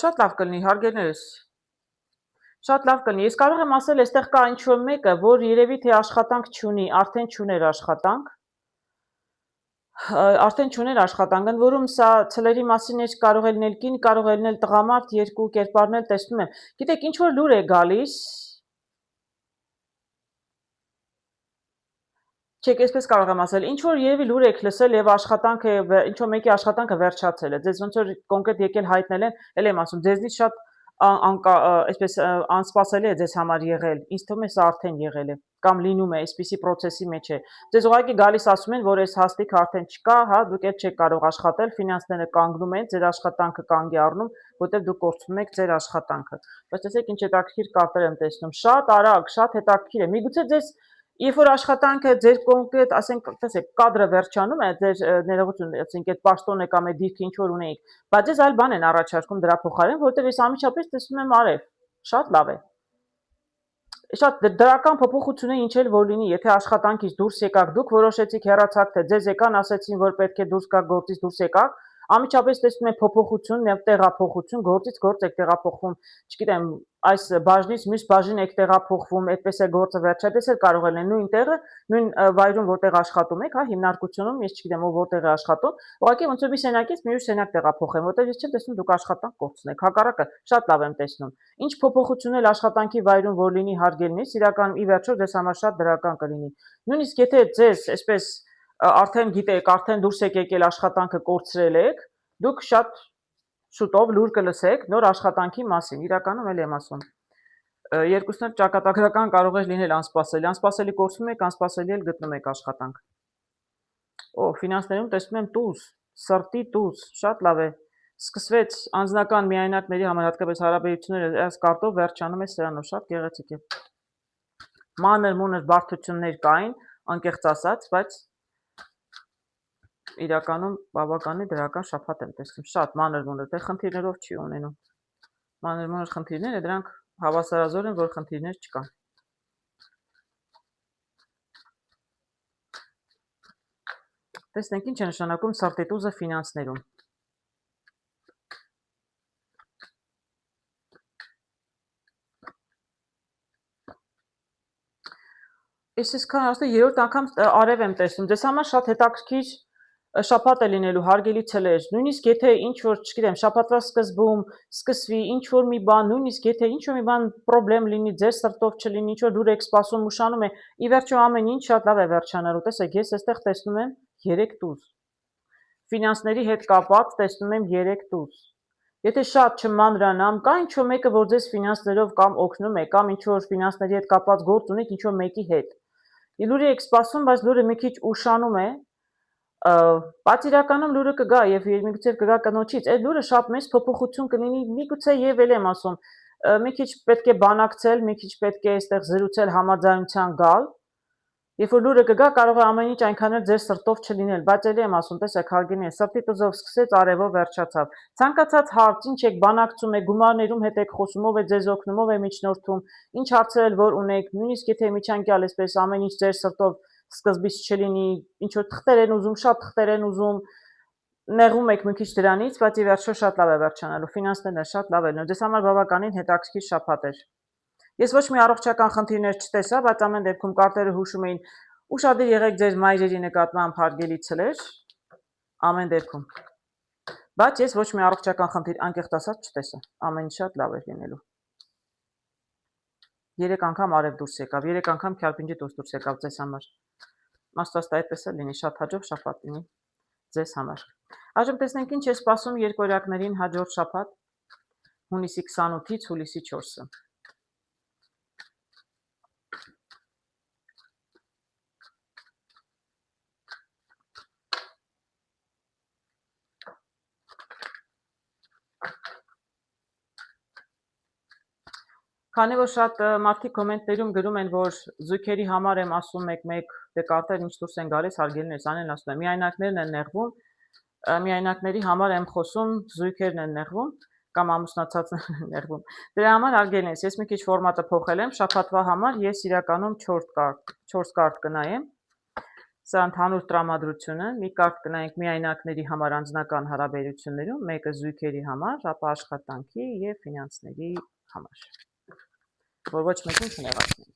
Շատ լավ կլինի, հարգելներս։ Շատ լավ կլինի։ Ես կարող եմ ասել, այստեղ կա ինչ-որ մեկը, որ երևի թե աշխատանք չունի, արդեն չուներ աշխատանք։ Ընդ որում սա ցլերի մասին էր, կարող է լինել կին, կարող է լինել տղամարդ, երկու կերպարներ տեսնում եմ։ Գիտեք, ինչ որ լուր է գալիս։ Չեք, այսպես կարող եմ ասել, ինչ որ երևի լուր եք լսել եւ աշխատանքը ինչ որ մեկի աշխատանքը վերջացել է։ Ձեզ ոնց որ կոնկրետ եկել հայտնել են, ել եմ ասում, ձեզնից շատ այսպես անսպասելի է ձեզ համար եղել։ Ինձ թվում է սա արդեն եղել է կամ լինում է, այսպիսի process-ի մեջ է։ Ձեզ ուղղակի գալիս ասում են, որ այս հաստիք արդեն չկա, հա, դուք այդ չեք կարող աշխատել, ֆինանսները կանգնում են, ձեր աշխատանքը կանգ է առնում, որտեղ դուք կորցնում եք ձեր աշխատանքը։ Բայց տեսեք ինչ հետաքրքիր կարտեր եմ տեսնում։ Շատ արագ, շատ հետաքրքիր է։ Միգուցե ձեզ Երբ որ աշխատանքը ձեր կոնկրետ, ասենք, տեսեք, կադրը վերջանում է, ձեր ներողություն, ասենք, այդ պաշտոնը կամ այդ դիրքը ինչ որ ունեիք, բայց ձեզ այլ բան են առաջարկում դրա փոխարեն, որտեղ ես ամիջապես տեսնում եմ արև, շատ լավ է։ Շատ դրական փոփոխություն է ինչ էլ որ լինի, եթե աշխատանքից դուրս եկաք, դուք որոշեցիք հեռացաք, թե ձեզ եկան, ասեցին, որ պետք է դուրս գաք գործից դուրս եկաք, ամիջապես տեսնում եք փոփոխություն, տեղափոխություն, գործից գործ եք տեղափոխվում, չգիտեմ, այս բաժնից մյուս բաժին եք տեղափոխվում, այդպես է գործը վերջապես էլ կարող է լինել նույն տեղը, նույն վայրում, որտեղ աշխատում եք, հա, հիմնարկությունում, ես չգիտեմ, ով որտեղ է աշխատում, ուղղակի ոնց որ մի սենակից մի ուրիշ սենակ տեղափոխեմ, որտեղ ես չեմ տեսնում դուք աշխատանք կորցնեք, հակառակը շատ լավ եմ տեսնում։ Ինչ փոփոխություն էլ աշխատանքի վայրում որ լինի հարգելնից, իրականում ի վերջո ձեզ համար շատ դրական կլինի։ Նույնիսկ եթե ձեզ այսպես արդեն գիտեք, արդեն դուրս եք եկել աշխատանքը կորցրել եք, դուք շատ շուտով լուր կլսեք նոր աշխատանքի մասին, իրականում էլ եմ ասում։ Երկուսն էլ ճակատագրական կարող է լինել անսպասելի կորցնում եք, անսպասելի էլ գտնում եք աշխատանք։ Ֆինանսներում տեսնում եմ տուզ, սրտի տուզ, շատ լավ է։ Սկսվեց անձնական միայնակների համար, հատկապես հարաբերությունները այս կարտով վերջանում է սրանով, շատ գեղեցիկ է։ Մանր-մունր բարդություններ կային, անկեղծ ասած, բայց իրականում բավականին դրական շաբաթ եմ տեսնում, շատ մանր-մունր, դե խնդիրներով չի ունենում։ Մանր-մունր խնդիրները դրանք հավասարազոր են, որ խնդիրներ չկան։ Տեսնենք ինչ է նշանակում սրտի տուզը ֆինանսներում։ Ես այսքան ասել երրորդ անգամ արև եմ տեսնում, ձեզ համար շատ հետաքրքիր շաբաթ է լինելու, հարգելի ցելեր, նույնիսկ եթե ինչ որ, չգիտեմ, շաբաթվա սկզբում սկսվի ինչ որ մի բան, նույնիսկ եթե ինչ որ մի բան պրոբլեմ լինի, ձեր սրտով չլինի, ինչ որ դուր եք սպասում, ուշանում է, ի վերջո ամեն ինչ շատ լավ է վերջանալու։ Տեսեք, ես այստեղ տեսնում եմ 3 տուզ։ Ֆինանսների հետ կապած տեսնում եմ 3 տուզ։ Եթե շատ չմանրանամ, կա ինչ որ մեկը, որ ձեզ ֆինանսներով կամ օգնում է, կամ ինչ որ ֆինանսների հետ կապված գործ ունեք ինչ որ մեկի հետ։ Լուրը եք սպասում, բայց լուրը մի քիչ ուշանում է, բայց իրականում լուրը կգա եւ միգուցե կգա կնոջից։ Այդ լուրը շատ մեծ փոփոխություն կլինի, միգուցե եւ էլ եմ ասում, մի քիչ պետք է բանակցել, մի քիչ պետք է այստեղ զրուցել, համաձայնության գալ։ Երբ որ լուրը կգա, կարող է ամեն ինչ այնքան էլ ձեր սրտով չլինել, բայց ելի եմ ասում, տեսեք, հարգելի, սրտի տուզով սկսեց, արևով վերջացավ։ Ցանկացած հարց, ինչ եք բանակցում եք, գումարներում հետ եք խոսում, ով է ձեզ օգնում, ով է միջնորդում, ինչ հարցեր էլ որ ունեք, նույնիսկ եթե միջանկյալ այսպես ամեն ինչ ձեր սրտով սկզբից չլինի, ինչ որ թղթեր են ուզում, շատ թղթեր են ուզում, նեղում եք մի քիչ դրանից, բայց ի վերջո շատ լավ է վերջանալու, ֆինանսներն շատ լավ են, ձեզ համար բավականին հետաքրքիր շաբաթ էր։ Ես ոչ մի առողջական խնդիրներ չտեսա, բայց ամեն դեպքում կարտերը հուշում էին ուշադիր եղեք ձեր մայրերի նկատմամբ հարգելի ցլեր, ամեն դեպքում։ Բայց ես ոչ մի առողջական խնդիր անկեղծ ասած չտեսա, ամեն ինչ շատ լավ էր լինելու։ 3 անգամ արև դուրս եկավ, 3 անգամ քյարպինջի դուրս եկավ ձեզ համար։ Աստված այդպես էլ լինի, շատ հաջող շաբաթ լինի ձեզ համար։ Այժմ տեսնենք ինչ է սպասում երկօրյակներին հաջորդ շաբաթ, հունիսի 28-ից հուլիսի 4-ը։ Քանի որ շատ մարդիկ կոմենտներում գրում են, որ զույգերի համար եմ ասում մեկ-մեկ դե կարտեր ինչ դուրս են գալիս, հարգելիներս, անեն ասում եմ, միայնակներն են նեղվում, միայնակների համար եմ խոսում, զույգերն են նեղվում կամ ամուսնացածն են նեղվում։ Դրա համար հարգելիներս, ես մի քիչ ֆորմատը փոխել եմ, շաբաթվա համար ես իրականում 4 կարտ կնայեմ։ Սա ընդհանուր տրամադրությունը, մի կարտ կնայենք միայնակների համար անձնական հարաբերություններում, մեկը զույգերի համար, ապա աշխատանքի եւ ֆինանսների համար, որ ոչ մեկին չնեղացնենք։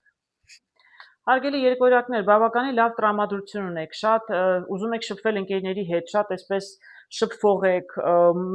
Հարգելի երկորյակներ, բավականին լավ տրամադրություն ունեք, շատ ուզում եք շփվել ընկերների հետ, շատ այսպես շփվող եք,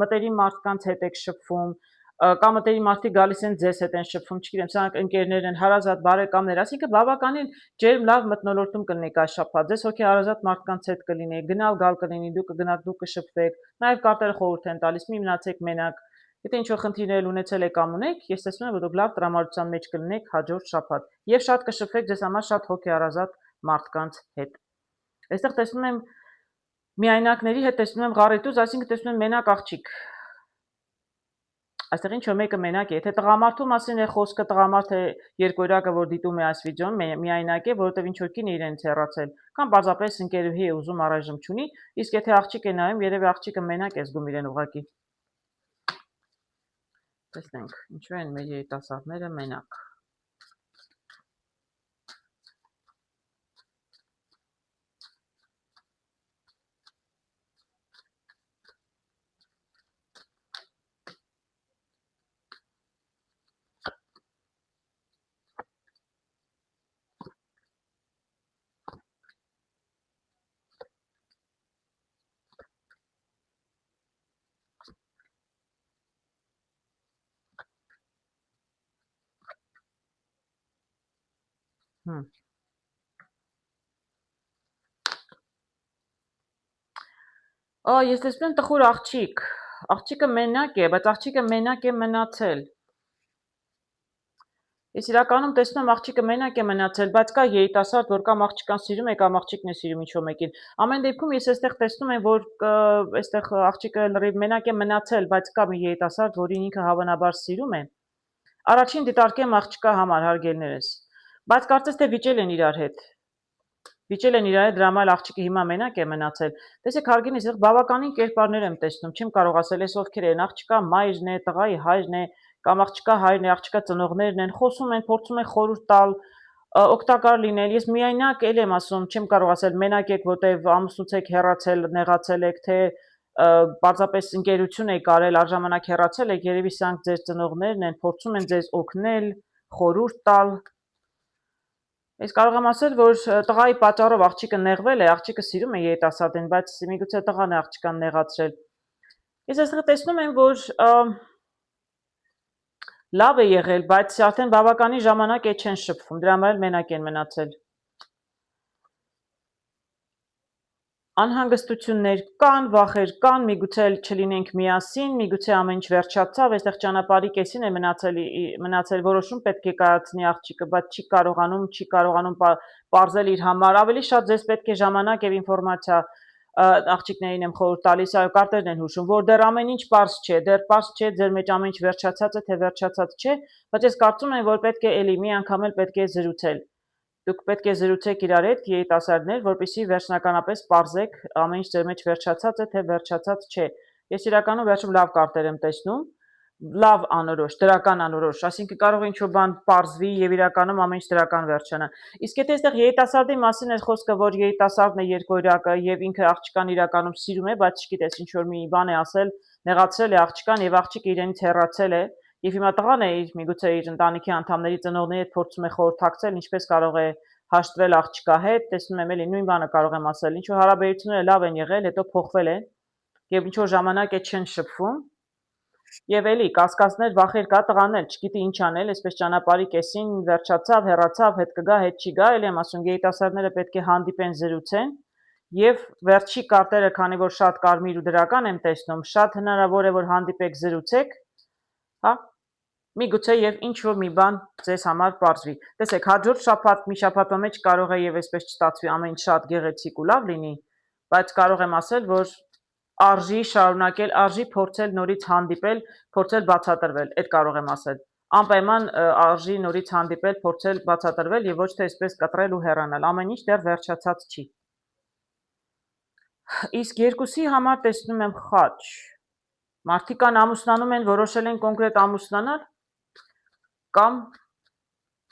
մտերիմ մարդկանց հետ եք շփվում, կամ մտերիմ մարդիկ գալիս են ձեզ հետ են շփվում, չգիտեմ, սրանք ընկերներ են, հարազատ բարեկամներ, այսինքն բավականին ջերմ լավ մթնոլորտում կլինեք այս շաբաթ, ձեզ հոգեհարազատ մարդկանց հետ կլինեք, գնալ գալ կլինի, դուք կգնաք, դուք կշփվեք, նաև կարտերը խորհուրդ են տալիս, մի մնացեք մենակ, եթե ինչ-որ խնդիրներ ունեցել եք կամ ունեք, ես տեսնում եմ, որ դուք լավ տրամադրության մեջ կլինեք հաջորդ շաբաթ եւ շատ կշփվեք ձեզ համար շատ հոգեհարազատ մարդկանց հետ։ Այստեղ տեսնում եմ միայնակների հետ տեսնում եմ ղարետուզ, այսինքն տեսնում եմ մենակ աղջիկ։ Այստեղ ինչ որ մեկը մենակ է, եթե տղամարդու մասին է խոսքը, տղամարդը երկորյակը, որ դիտում է այս վիդեոն, միայնակ է, որովհետև ինչ որ կին է իրենից հեռացել, կամ պարզապես ընկերուհի է ուզում առայժմ չունի, իսկ եթե աղջիկ է նայում, երևի աղջիկը մենակ է զգում իրեն ուղղակի։ Տեսնենք, ինչու են մեր երիտասարդները մենակ։ Ես տեսնում եմ տխուր աղջիկ, աղջիկը մենակ է, բայց աղջիկը մենակ է մնացել։ Ես իրականում տեսնում եմ աղջիկը մենակ է մնացել, բայց կա երիտասարդ, որ կամ աղջիկան սիրում է, կամ աղջիկն է սիրում ինչ-որ մեկին։ Ամեն դեպքում ես այստեղ տեսնում եմ, որ այստեղ աղջիկը լրիվ մենակ է մնացել, բայց կա մի երիտասարդ, որին ինքը հավանաբար սիրում է։ Առաջին դիտարկեմ աղջկա համար, հարգելներս, բայց կարծես թե վիճել են իրար հետ։ Վիճել են իրար հետ, դրա համար աղջիկը հիմա մենակ է մնացել։ Տեսեք, հարգելիներս, այստեղ բավականին կերպարներ եմ տեսնում, չեմ կարող ասել, այս ովքեր են, աղջկա մայրն է, տղայի հայրն է, կամ աղջկա հայրն է, աղջկա ծնողներն են, խոսում են, փորձում են խորհուրդ տալ, օգտակար լինել։ Ես միայնակ էլ եմ ասում, չեմ կարող ասել մենակ եք, որտեվ ամուսնուց եք հեռացել, նեղացել եք, թե պարզապես ընկերություն եք արել, առժամանակ հեռացել եք, երևի սրանք ձեր ծնողներն են, փորձում են ձեզ օգնել, խորհուրդ տալ։ Ես կարող եմ ասել, որ տղայի պատճառով աղջիկը նեղվել է, աղջիկը սիրում է երիտասարդին, բայց միգուցե տղան է աղջկան նեղացրել։ Ես այստեղ տեսնում եմ, որ լավ է եղել, բայց արդեն բավականին ժամանակ է չեն շփվում, դրա համար էլ մենակ են մնացել։ Անհանգստություններ կան, վախեր կան, միգուցե չլինենք միասին, միգուցե ամեն ինչ վերջացավ, այստեղ ճանապարհի կեսին է մնացել որոշում պետք է կայացնի աղջիկը, բայց չի կարողանում պարզել իր համար, ավելի շատ ձեզ պետք է ժամանակ եւ ինֆորմացիա աղջիկներին եմ խորհուրդ տալիս, այո, կարտերն են հուշում, որ դեռ ամեն ինչ պարզ չէ, ձեր մեջ ամեն ինչ վերջացած է, թե վերջացած չէ, բայց ես կարծում եմ, որ պետք է էլի մի անգամ էլ պետք է զրուցել։ Դուք պետք է զրուցեք իրար հետ, երիտասարդներ, որպեսզի վերջնականապես պարզեք ամեն ինչ ձեր մեջ վերջացած է, թե վերջացած չէ։ Ես իրականում վերջում լավ կարտեր եմ տեսնում, լավ անորոշ, դրական անորոշ, այսինքն կարող է ինչ-որ բան պարզվի եւ իրականում ամեն ինչ դրական վերջանա։ Իսկ եթե այստեղ երիտասարդի մասին է խոսքը, որ երիտասարդն է երկորյակը եւ ինքը աղջկան իրականում սիրում է, բայց չգիտես ինչ որ մի բան է ասել, նեղացրել է աղջկան եւ աղջիկը իրենից հեռացել է։ Եվ հիմա տղան է միգուցե իր ընտանիքի անդամների ծնողների հետ փորձում է խորհրդակցել, ինչպես կարող է հաշտվել աղջկա հետ, տեսնում եմ էլի նույն բանը կարող եմ ասել, ինչ որ հարաբերությունները լավ են եղել, հետո փոխվել են եւ ինչ որ ժամանակ է չեն շփվում։ Եվ էլի կասկածներ, վախեր կա, տղան էլ չգիտի ինչ անել, այսպես ճանապարհի կեսին վերջացավ, հեռացավ, հետ կգա, հետ չի գա, էլի եմ ասում, երիտասարդները պետք է հանդիպեն, զրուցեն եւ վերջի կարտերը, քանի որ շատ կարմիր ու դրական եմ տեսնում, շատ հնարավոր է որ հանդիպեք, զրուցեք, հա։ Միգուցե եւ ինչ որ մի բան ձեզ համար պարզվի։ Տեսեք, հաջորդ շաբաթ, մի շաբաթվա մեջ կարող է եւ այսպես չստացվի ամեն ինչ շատ գեղեցիկ ու լավ լինի, բայց կարող եմ ասել, որ արժի շարունակել, արժի փորձել նորից հանդիպել, փորձել բացատրվել, այդ կարող եմ ասել։ անպայման արժի նորից հանդիպել, փորձել բացատրվել եւ ոչ թե այսպես կտրել ու հեռանալ։ Ամեն ինչ դեռ վերջացած չի։ Իսկ երկուսի համար տեսնում եմ խաչ։ Մարդիկ ամուսնանում են, որոշել են կոնկրետ ամուսնանալ, կամ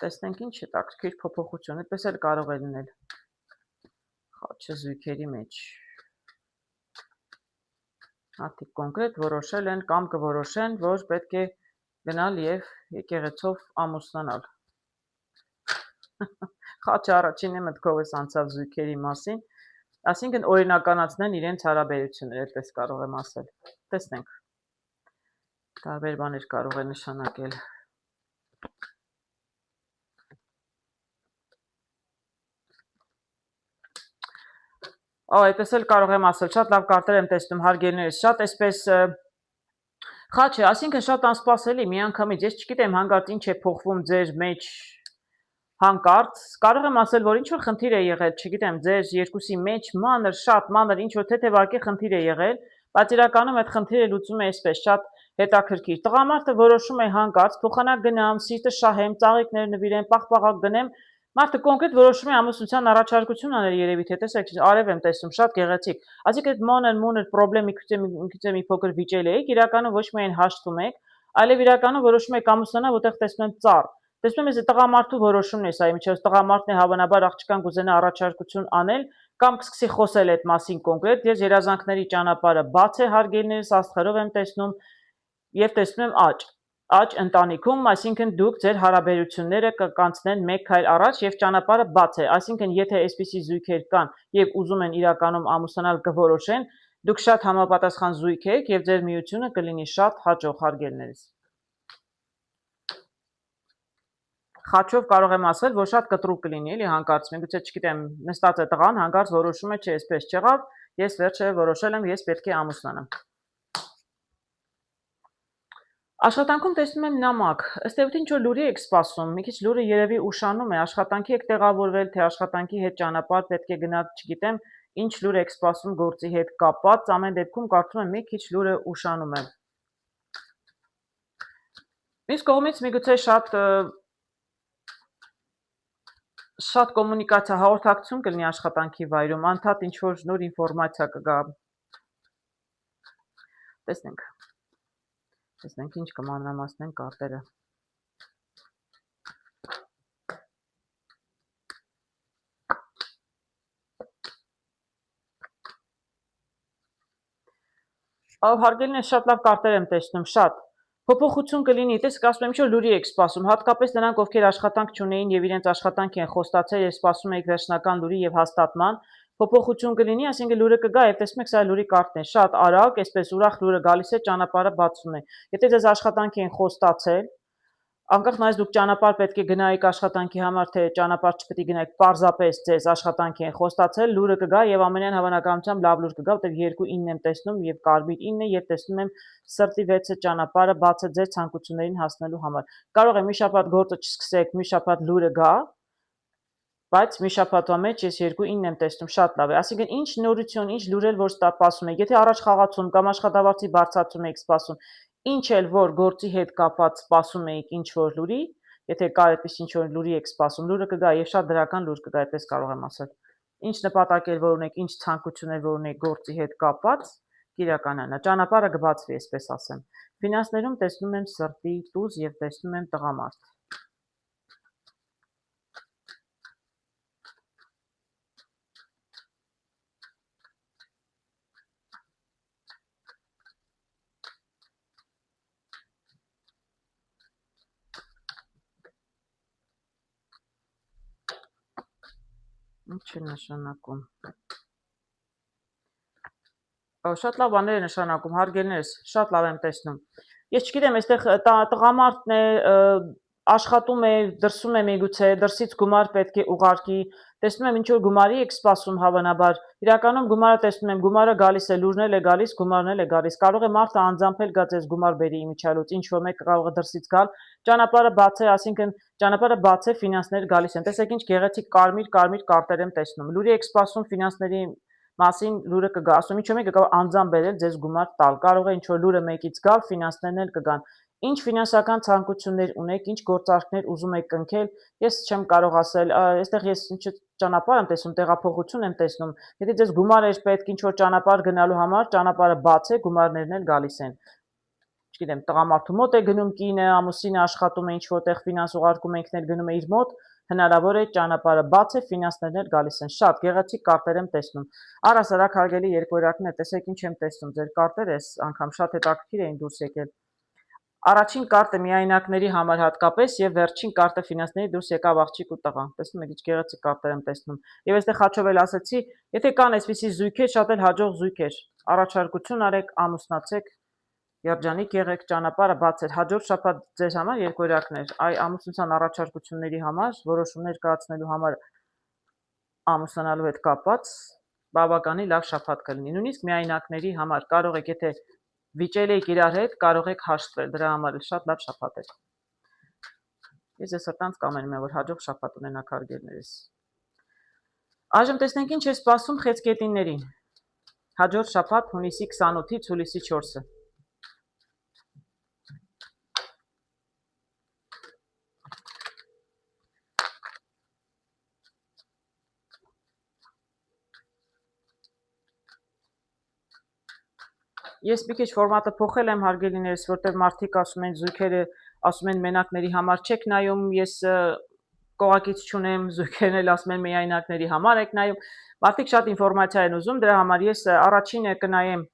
տեսնենք ինչ հետաքրքիր փոփոխություն, այդպես էլ կարող է լինել։ Խաչը զույգերի մեջ։ Մարդիկ կոնկրետ որոշել են կամ կորոշեն, որ պետք է գնալ եւ եկեղեցով ամուսնանալ։ Խաչը առաջինը մտքովս անցավ զույգերի մասին, այսինքն օրինականացնեն իրենց հարաբերությունները, այդպես կարող եմ ասել։ Տեսնենք։ Տարբեր բաներ կարող է նշանակել։ Այդպես էլ կարող եմ ասել, շատ լավ կարտեր եմ տեսնում հարգելիներս, շատ այսպես խաչը, այսինքն շատ անսպասելի, միանգամից, ես չգիտեմ հանկարծ ինչ է փոխվում ձեր մեջ հանկարծ, կարող եմ ասել, որ ինչ-որ խնդիր է եղել, չգիտեմ, ձեր երկուսի մեջ մանր, շատ մանր, ինչ-որ թեթևակի խնդիր է եղել, բայց իրականում այդ խնդիրը լուծում է այսպես, շատ հետաքրքիր։ Տղամարդը որոշում է հանկարծ, փոխանակ գնամ, սիրտը շահեմ, ծաղիկներ նվիրեմ, պաղպաղակ գնեմ, մարդը կոնկրետ որոշում է ամուսնության առաջարկություն անել երևի թե տեսեք արև եմ տեսնում շատ գեղեցիկ այսինքն այդ մոնր պրոբլեմ միգուցե մի փոքր վիճել եք իրականում ոչ միայն հաշտվում եք այլև իրականում որոշում եք ամուսնանալ որտեղ տեսնում եմ ծառ տեսնում ես տղամարդու որոշումն է սա ինչպես տղամարդն է հավանաբար աղջկան կուզենա առաջարկություն անել կամ կսկսի խոսել այդ մասին կոնկրետ ես երազանքների ճանապարհը բաց է հարգելիներս աստղերով եմ տեսնում եւ տեսնում եմ աճ ընտանիքում, այսինքն դուք ձեր հարաբերությունները կանցնեն մեկ քայլ առաջ եւ ճանապարհը բաց է, այսինքն եթե այսպիսի զույգեր կան եւ ուզում են իրականում ամուսնանալ կորոշեն, դուք շատ համապատասխան զույգ եք եւ ձեր միությունը կլինի շատ հաջող հարգելիներս։ Խաչով կարող եմ ասել, որ շատ կտրուկ կլինի, էլի հանկարծ, միգուցե չգիտեմ, նստած է տղան, հանկարծ որոշում է, չէ, այսպես չեղավ, ես վերջը որոշել եմ, ես պետք է ամուսնանամ։ Աշխատանքում տեսնում եմ նամակ, ըստ էության ինչ-որ լուրի եք սպասում, մի քիչ լուրը երևի ուշանում է, աշխատանքի եք տեղավորվել, թե աշխատանքի հետ ճանապարհ պետք է գնալ, չգիտեմ, ինչ լուր եք սպասում գործի հետ կապված, ամեն դեպքում կարծում եմ մի քիչ լուրը ուշանում է։ Մյուս կողմից միգուցե շատ կոմունիկացիա հաղորդակցություն կլինի աշխատանքի վայրում, անդադ ինչ-որ նոր ինֆորմացիա կգա։ Տեսնենք ինչ կմանրամասնեն կարտերը։ Հարգելիներս շատ լավ կարտեր եմ տեսնում, շատ։ Փոփոխություն կլինի, տեսեք, ասում եմ, ինչ-որ լուրի եք սպասում, հատկապես նրանք, ովքեր աշխատանք չունեին եւ իրենց աշխատանք են խոստացել եւ սպասում եք վերջնական լուրի եւ հաստատման, փոփոխություն կլինի, այսինքն լուրը կգա եւ տեսնում եք, սա լուրի կարտն է, շատ արագ, այսպես ուրախ լուրը գալիս է, ճանապարհը բացվում է։ Եթե ձեզ աշխատանք են խոստացել, անկախ նայած դուք ճանապարհ պետք է գնայիք աշխատանքի համար, թե ճանապարհ չպետք է գնայիք, պարզապես ձեզ աշխատանքի են խոստացել, լուրը կգա եւ ամենայն հավանականությամբ լավ լուր կգա, որտեղ 2-9 եմ տեսնում եւ կարմիր 9 է եւ տեսնում եմ սրտի 6-ը ճանապարհը բաց է ձեր ցանկություններին հասնելու համար։ Կարող է մի շաբաթ գործը չսկսեք, մի շաբաթ լուրը գա, բայց մի շաբաթվա մեջ ես 2-9 եմ տեսնում, շատ լավ է։ Այսինքն ինչ նորություն, ինչ լուրեր որ սպասում եք, եթե առաջ խաղացում կամ աշխատավարձի բարձրացում եք սպասում, ինչ էլ որ գործի հետ կապված սպասում եք ինչ որ լուրի, եթե կա այդպես ինչ որ լուրի եք սպասում, լուրը կգա եւ շատ դրական լուր կգա, այդպես կարող եմ ասել։ Ինչ նպատակ էլ որ ունեք, ինչ ցանկություններ որ ունեք գործի հետ կապված, կիրականանա, ճանապարհը կբացվի, այսպես ասեմ։ Ֆինանսներում տեսնում եմ սրտի տուզ եւ տեսնում եմ տղամարդ։ Ինչ է նշանակում։ Շատ լավ բաներ է նշանակում, հարգելիներս, շատ լավ եմ տեսնում։ Ես չգիտեմ, այստեղ տղամարդն է, աշխատում է, դրսում է միգուցե, դրսից գումար պետք է ուղարկի, տեսնում եմ ինչ որ գումարի եք սպասում հավանաբար, իրականում գումարը տեսնում եմ, գումարը գալիս է, լուրն էլ է գալիս, գումարն էլ է գալիս, կարող է մարդը անձամբ գա ձեզ գումար բերի իմիջիալոց, ինչ որ մեկ կարող է դրսից գալ, ճանապարհը բաց է, այսինքն ճանապարհը բաց է, ֆինանսները գալիս են, տեսեք ինչ գեղեցիկ կարմիր կարտեր եմ տեսնում, լուրի եք սպասում ֆինանսների մասին լուրը կգա, ասում ինչ որ մեկը կարող անձամբ բերել ձեզ գումար տալ, կարող է ինչ որ լուրը մեկից գալ, ֆինանսներն էլ կգան։ Ինչ ֆինանսական ցանկություններ ունեք, ինչ գործարքներ ուզում եք կնքել, ես չեմ կարող ասել, այստեղ ես ինչ ճանապարհ եմ տեսնում, տեղափոխություն եմ տեսնում։ Եթե ձեզ գումար էր պետք ինչ-որ ճանապարհ գնալու համար, ճանապարհը բաց է, գումարներն էլ գալիս են։ Չգիտեմ, տղամարդու մոտ է գնում կինը, ամուսինը աշխատում է ինչ-որտեղ ֆինանս ուղարկում է, ինքն էլ գնում է իր մոտ, հնարավոր է ճանապարհը բաց է, ֆինանսներն էլ գալիս են։ Շատ գեղեցիկ կարտեր եմ տեսնում։ Առհասարակ հարգելի երկորյակներ, տեսեք ինչ եմ տեսնում, ձեր կարտերը այս անգամ շատ հետաքրքիր էին դուրս եկել։ Առաջին կարտը միայնակների համար հատկապես եւ վերջին կարտը ֆինանսների դուրս եկավ աղջիկ ու տղա։ Տեսնում եք, ինչ գեղեցիկ կարտեր եմ տեսնում։ Եվ այստեղ հաջով էլ ասացի, եթե կան այսպիսի զույգեր, շատ էլ հաջող զույգեր, առաջարկություն արեք, ամուսնացեք, երջանիկ եղեք, ճանապարհը բաց է։ Հաջորդ շաբաթ ձեզ համար երկորյակներ, այ ամուսնության առաջարկությունների համար, որոշումներ կայացնելու համար ամուսնանալու հետ կապված բավականին լավ շաբաթ կլինի։ Նույնիսկ միայնակների համար կարող եք, եթե վիճելի եք իրար հետ, կարող եք հաշտվել, դրա համար էլ շատ լավ շաբաթ է։ Ես ես սրտանց կամենում եմ, որ հաջող շաբաթ ունենաք հարգելներս։ Այժմ տեսնենք ինչ է սպասում խեցգետիններին։ Հաջորդ շաբաթ հունիսի 28-ից հուլիսի 4-ը։ Ես մի քիչ ֆորմատը փոխել եմ հարգելիներս, որտեղ մարդիկ ասում են զույգերը, ասում են մենակների համար չեք նայում, ես կողակից չունեմ, զույգերն էլ ասում են միայնակների համար եք նայում։ Մարդիկ շատ ինֆորմացիա են ուզում, դրա համար ես առաջինը կնայեմ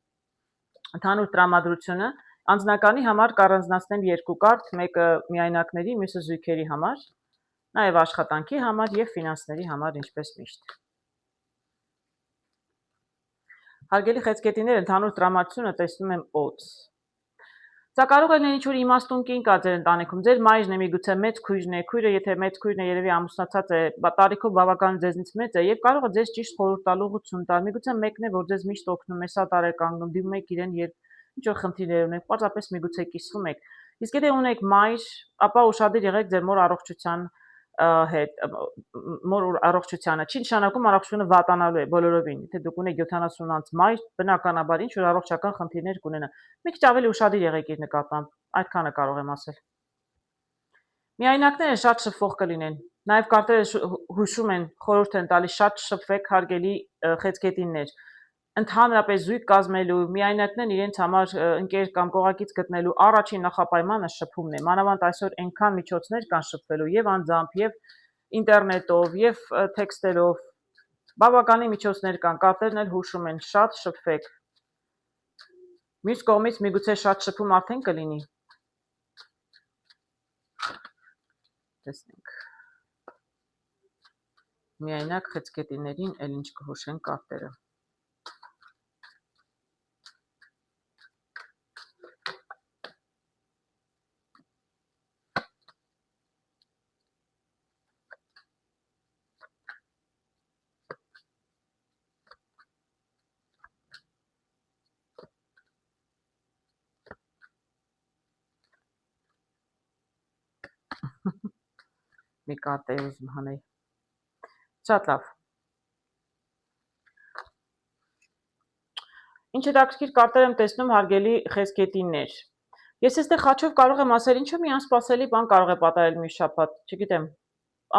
ընդհանուր տրամադրությունը, անձնականի համար կառանձնացնեմ երկու կարտ, մեկը միայնակների, մյուսը զույգերի համար, նաև աշխատանքի համար եւ ֆինանսների համար ինչպես միշտ։ Հարգելի խեցգետիներ, ընդհանուր տրամադրությունը տեսնում եմ օձ։ Սա կարող է լինել ինչ-որ իմաստուն կին կա ձեր ընտանիքում, ձեր մայրն է, միգուցե մեծ քույրն է, քույրը եթե մեծ քույրն է, երևի ամուսնացած է, տարիքով բավական ձեզնից մեծ է եւ կարող է ձեզ ճիշտ խորհուրդ տալ, ուղղություն տալ, միգուցե մեկն է, որ ձեզ միշտ օգնում է, սատար է կանգնում, դիմում եք իրեն, երբ ինչ-որ խնդիրներ ունեք, պարզապես միգուցե կիսվում եք։ Իսկ եթե ունեք մայր, ապա ուշադիր եղեք ձեր մոր առողջության հետ մոր առողջությանը չի նշանակում առողջությունը վատանալու է բոլորովին, եթե դուք ունեք 70 անց մայր, բնականաբար ինչ որ առողջական խնդիրներ կունենա։ Մի քիչ ավելի ուշադիր եղեք իր նկատմամբ, այդքանը կարող եմ ասել։ Միայնակները շատ շփվող կլինեն։ Նաև կարտերը հուշում են, խորհուրդ են տալիս շատ շփվեք հարգելի խեցգետիններ։ Ընդհանրապես զույգ կազմելու, միայնակներն իրենց համար ընկեր կամ կողակից գտնելու առաջին նախապայմանը շփումն է։ Մանավանդ այսօր այնքան միջոցներ կան շփվելու եւ անձամբ, եւ ինտերնետով, եւ տեքստերով, բավականին միջոցներ կան, կարտերն էլ հուշում են, շատ շփվեք։ Մյուս կողմից միգուցե շատ շփում արդեն կլինի։ Տեսնենք։ Միայնակ խեցգետիներին էլ ինչ կհուշեն կարտերը։ Մի կարտ է ուզում հանել։ Շատ լավ։ Ինչ հետաքրքիր կարտեր եմ տեսնում հարգելի խեցգետիններ։ Ես այստեղ խաչով կարող եմ ասել, ինչու մի անսպասելի բան կարող է պատահել մի շաբաթ, չգիտեմ,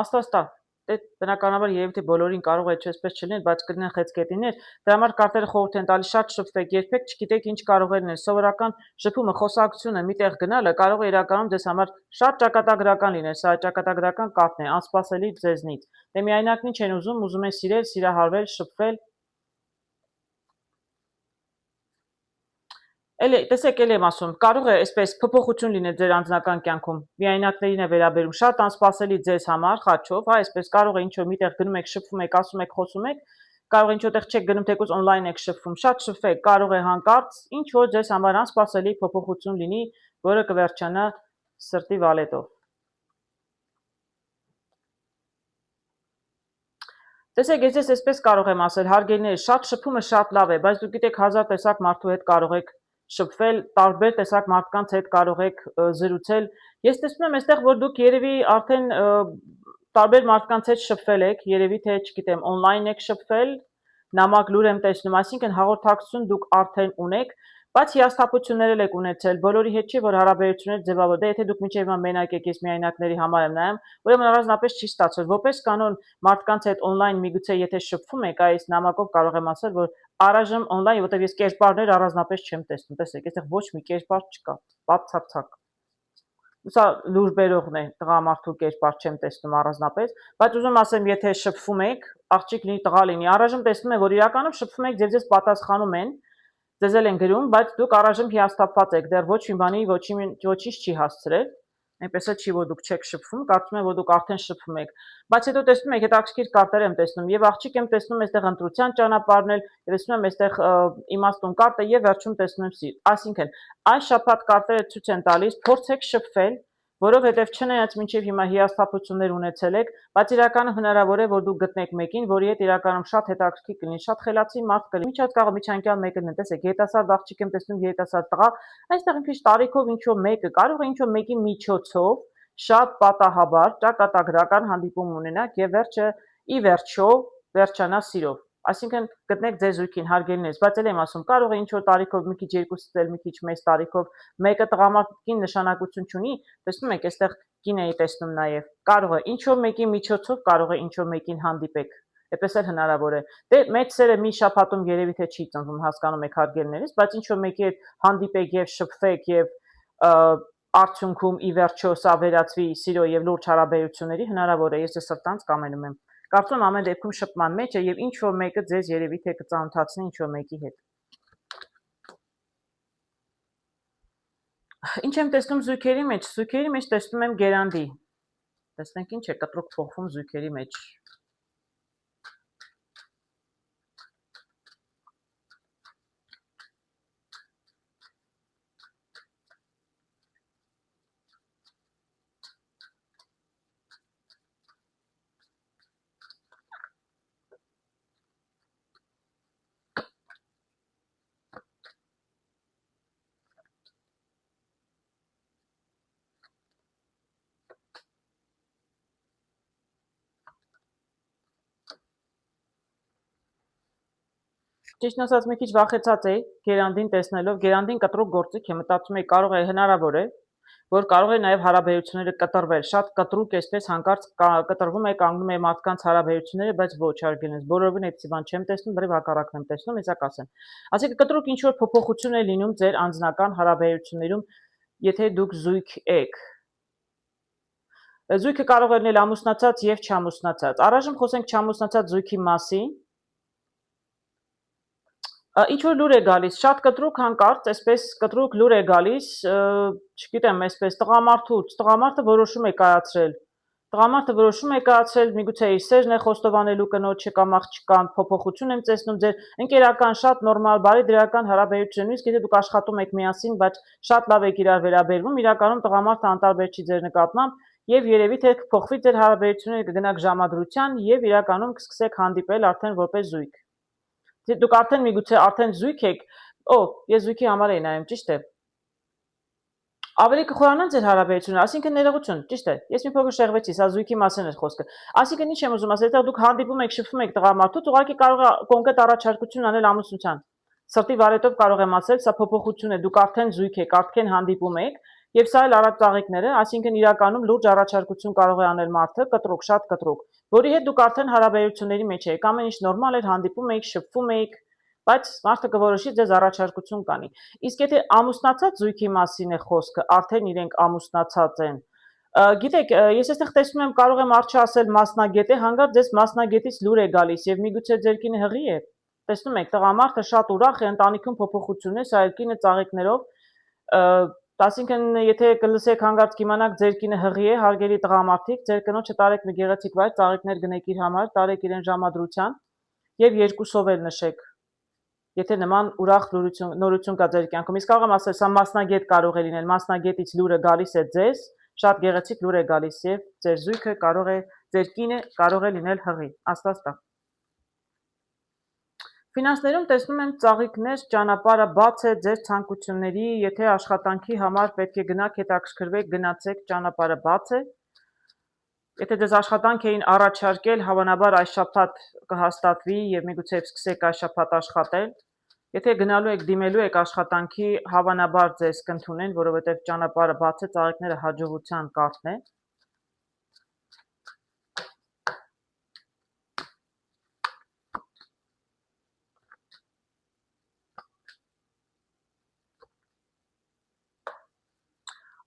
աստված տա, բնականաբար երևի թե բոլորին կարող է չեսպես չլինել, բայց կլինեն խեցգետիններ, դրա համար կարտերը խորհուրդ են տալիս շատ շփվեք, երբեք չգիտեք ինչ կարող է լինել, սովորական շփումը, խոսակցությունը միտեղ գնալը կարող է իրականում ձեզ համար շատ ճակատագրական լինել, սա ճակատագրական կարտն է, անսպասելի ձեզնից, դե միայնակն ինչ են ուզում են սիրել, սիրահարվել, շփվել։ Տեսեք, էլ եմ ասում, կարող է այսպես փոփոխություն լինել ձեր անձնական կյանքում, միայնակներին է վերաբերում, շատ անսպասելի ձեզ համար, խաչով, հա, այսպես կարող է ինչ-որ միտեղ գնում եք, շփվում եք, ասում եք, խոսում եք, կարող է ինչ-որտեղ չեք գնում, թեկուզ օնլայն եք շփվում, շատ շփվեք, կարող է հանկարծ ինչ-որ ձեզ համար անսպասելի փոփոխություն լինի, որը կվերջանա սրտի վալետով։ Տեսեք, ես այսպես կարող եմ ասել, հարգելիներ, շատ շփումը շատ լավ է, բայց դուք գիտեք, հազար տեսակ մարդու հետ կարող եք շփվել, տարբեր տեսակ մարդկանց հետ կարող եք զրուցել։ Ես տեսնում եմ այստեղ, որ դուք երևի արդեն տարբեր մարդկանց հետ շփվել եք, երևի թե, չգիտեմ, օնլայն եք շփվել, նամակ լուր եմ տեսնում, այսինքն հաղորդակցություն դուք արդեն ունեք, Բայց հիասթափություններ եք ունեցել, բոլորի հետ չի, որ հարաբերություններ ձևավորել, դե եթե դուք մինչև հիմա մենակ եք, ես միայնակների համար եմ նայում, ուրեմն առանձնապես չի ստացվել։ Որպես կանոն մարդկանց հետ on-line միգուցե եթե շփվում եք, այս նամակով կարող եմ ասել, որ առայժմ on-line, որտեղ ես կերպարներ առանձնապես չեմ տեսնում։ Տեսեք, այստեղ ոչ մի կերպար չկա, բացարձակ։ Սա լուր բերողն է, տղամարդու կերպար չեմ տեսնում առանձնապես, բայց ուզում ասեմ, եթե շփվում եք, աղջիկ լինի, տղա լինի, առայժմ տեսնում եմ, որ իրականում շփվում եք, ձեզ պատասխանում են, ձեզ են գրում, բայց դուք առայժմ հիասթափված եք, դեռ ոչ մի բանի ոչինչ չի հասցրել, այնպես է չի, որ դուք չեք շփվում, կարծում եմ, որ դուք արդեն շփվում եք, բայց հետո տեսնում եք, հետաքրքիր կարտեր եմ տեսնում, եւ աղջիկ եմ տեսնում այստեղ ընտրության ճանապարհն էլ, եւ տեսնում եմ այստեղ իմաստուն կարտը եւ վերջում տեսնում եմ սիր, այսինքն այս շաբաթ կարտերը ցույց են տալիս, փորձեք շփվել, որովհետև չնայած մինչև հիմա հիասթափություններ ունեցել եք, բայց իրականում հնարավոր է, որ դուք գտնեք մեկին, որի հետ իրականում շատ հետաքրքիր կլինի, շատ խելացի մարդ կլինի, միջած կարող միջանկյալ մեկը լինի, տեսեք, երիտասարդ աղջիկ եմ տեսնում, երիտասարդ տղա, այստեղ ինչ տարիքով ինչ-որ մեկը կարող է ինչ-որ մեկի միջոցով շատ պատահաբար ճակատագրական հանդիպում ունենաք եւ ի վերջո վերջանա սիրով։ Այսինքն գտնեք ձեր զույգին հարգելիներս, բայց էլ եմ ասում, կարող է ինչ-որ տարիքով մի քիչ երկուսից էլ մի քիչ մեծ տարիքով մեկը տղամարդկին նշանակություն չունի, տեսնում եք, այստեղ կին էի տեսնում նաև, կարող է ինչ-որ մեկի միջոցով կարող է ինչ-որ մեկին հանդիպեք, այդպես էլ հնարավոր է։ Դե մեծ սերը մի շաբաթում երևի թե չի ծնվում, հասկանում եք հարգելիներս, բայց ինչ-որ մեկի հետ հանդիպեք եւ շփվեք եւ արդյունքում ի վերջո սա վերածվի սիրո եւ լուրջ հարաբերությունների, հնարավոր է, ես սրտանց կամենում եմ։ Կարծում եմ ամեն դեպքում շփման մեջ է եւ ինչ-որ մեկը ձեզ երևի թե կծանոթացնի ինչ-որ մեկի հետ։ Ինչ եմ տեսնում զույգերի մեջ տեսնում եմ գերանդի, տեսնենք ինչ է կտրուկ փոխվում զույգերի մեջ։ Ճիշտն ասած մի քիչ վախեցած էի գերանդին տեսնելով, գերանդին կտրուկ գործիք է, մտածում էի կարող է հնարավոր է, որ կարող է նաև հարաբերությունները կտրվել, շատ կտրուկ էսպես հանկարծ կտրվում է, կանգնում է մարդկանց հարաբերությունները, բայց ոչ արգելնես, բոլորովին այդպիսի բան չեմ տեսնում, դեռ հակառակն եմ տեսնում, հեսա կասեմ։ Այսինքն կտրուկ ինչ որ փոփոխություն է լինում ձեր անձնական հարաբերություններում, եթե դուք զույգ եք։ Զույգը կարող է լինել ամուսնացած եւ չամուսնացած։ Առայժմ խոսենք չամուսնացած զույգի մասին։ Ինչ որ լուր է գալիս, շատ կտրուկ հանկարծ, այսպես կտրուկ լուր է գալիս, չգիտեմ, այսպես տղամարդը որոշում է կայացրել։ Տղամարդը որոշում է կայացրել, միգուցե իր սերն է խոստովանելու կնոջը կամ աղջկան, փոփոխություն եմ տեսնում ձեր ընկերական շատ նորմալ, բարեդրական հարաբերություններից, եթե դուք աշխատում եք միասին, բայց շատ լավ եք իրար վերաբերվում, իրականում տղամարդը անտարբեր չի ձեր նկատմամբ եւ երևի թե կփոխվի ձեր հարաբերությունները, կգնաք ժամադրության եւ իրականում կսկսեք հանդիպել արդեն որպես զույգ։ Դուք արդեն միգուցե արդեն զույգ եք, ես զույգի համար էի նայում, ճիշտ է։ Ավելի կխորանան ձեր հարաբերությունները, այսինքն ներողություն, ճիշտ է։ Ես մի փոքր շեղվեցի, սա զույգի մասին էր խոսքը։ Այսինքն ինչ եմ ուզում ասել, եթե դուք հանդիպում եք, շփվում եք տղամարդուց, ուղղակի կարող է կոնկրետ առաջարկություն անել ամուսնության։ Սրտի վարետով կարող եմ ասել, սա փոփոխություն է, դուք արդեն զույգ եք, արդեն հանդիպում եք, եւ սա էլ արագ ծաղիկները, այսինքն իրականում լուրջ առաջարկություն կարող է անել մարդը, կտրուկ, շատ կտրուկ, որի հետ դուք արդեն հարաբերությունների մեջ եք, ամեն ինչ նորմալ էր, հանդիպում եք, շփվում եք, բայց մարդը կորոշի ձեզ առաջարկություն կանի։ Իսկ եթե ամուսնացած զույգի մասին է խոսքը, արդեն իրենք ամուսնացած են, գիտեք, ես այստեղ տեսնում եմ, կարող եմ արջը ասել մասնագետ է, հանգարց ձեզ մասնագետից լուր է գալիս եւ միգուցե ձեր կինը հղի է։ Տեսնում եք, տղամարդը շատ ուրախ է, ընտանիքում փոփոխություն է, սա իր կինը ծաղիկներով, այսինքն եթե կլսեք հանգարց կիմանաք ձեր կինը հղի է, հարգելի տղամարդիկ, ձեր կնոջը տարեք մի գեղեցիկ վայր, ծաղիկներ գնեք իր համար, տարեք իրեն ժամադրության եւ երկուսով էլ նշեք։ Եթե նման ուրախ նորություն կա ձեր կյանքում, իսկ կարող եմ ասել, սա մասնագետ կարող է լինել, մասնագետից լուրը գալիս է ձեզ, շատ գեղեցիկ լուր է գալիս եւ ձեր զույգը կարող է, ձեր կինը կարող է լինել հղի, աստված տա։ Ֆինանսներում տեսնում եմ ծաղիկներ, ճանապարհը բաց է ձեր ցանկությունների, եթե աշխատանքի համար պետք է գնաք, հետաքրքրվեք, գնացեք, ճանապարհը բաց է։ Եթե ձեզ աշխատանք էին առաջարկել, հավանաբար այս շաբաթ կհաստատվի եւ միգուցե սկսեք այս շաբաթ աշխատել։ Եթե գնալու եք դիմելու եք աշխատանքի, հավանաբար ձեզ կընդունեն, որովհետև ճանապարհը բաց է, ծաղիկները հաջողության կարգն է։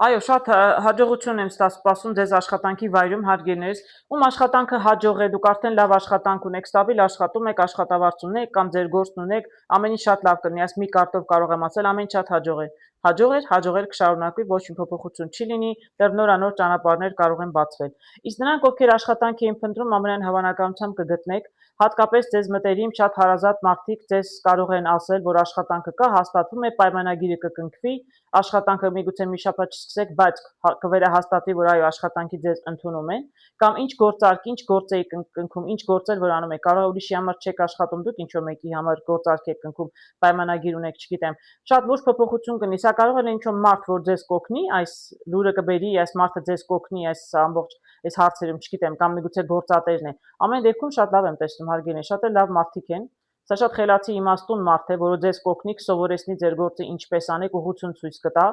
Այո, շատ հաջողություն եմ սպասում ձեզ աշխատանքի վայրում, հարգելիներս, ում աշխատանքը հաջող է, դուք արդեն լավ աշխատանք ունեք, ստաբիլ աշխատում եք, աշխատավարձ ունեք կամ ձեր գործն ունեք, ամեն ինչ շատ լավ կլինի, այս մի կարտով կարող եմ ասել, ամեն ինչ շատ հաջող է։ Հաջող էր, կշարունակվի, ոչ մի փոփոխություն չի լինի, դեռ նորանոր ճանապարհներ կարող են բացվել։ Իսկ նրանք, ովքեր աշխատանք էին փնտրում, ամենայն հավանականությամբ կգտնեք, հատկապես ձեզ մտերիմ շատ հարազատ մարդիկ ձեզ կարող են ասել, որ աշխատանքը կա, հաստատվում է, պայմանագիրը կկնքվի, աշխատանքը միգուցե մի շաբաթ չսկսեք, բայց կվերահաստատվի, որ այո, աշխատանքի ձեզ ընդունում են, կամ ինչ գործարք, ինչ գործ եք կնքում, ինչ գործեր որ անում եք, կարող է ուրիշի համար չեք աշխատում, դուք ինչ որ մեկի համար գործարք եք կնքում, պայմանագիր ունեք, չգիտեմ, շատ լուրջ փոփոխություն կլինի, սա կարող է ինչ որ մարդ, որ ձեզ կօգնի, այս լուրը կբերի, այս մարդը ձեզ կօգնի, այս ամբողջ այս հարցերում, չգիտեմ, կամ միգուցե գործատերն է։ Ամեն դեպքում շատ լավ եմ տեսնում, հարգելին, շատ էլ լավ մարդիկ են։ Սա շատ խելացի իմաստուն մարդ է, որը ձեզ կօգնի, կսովորեցնի ձեր գործը ինչպես անեք, ուղղություն ցույց կտա,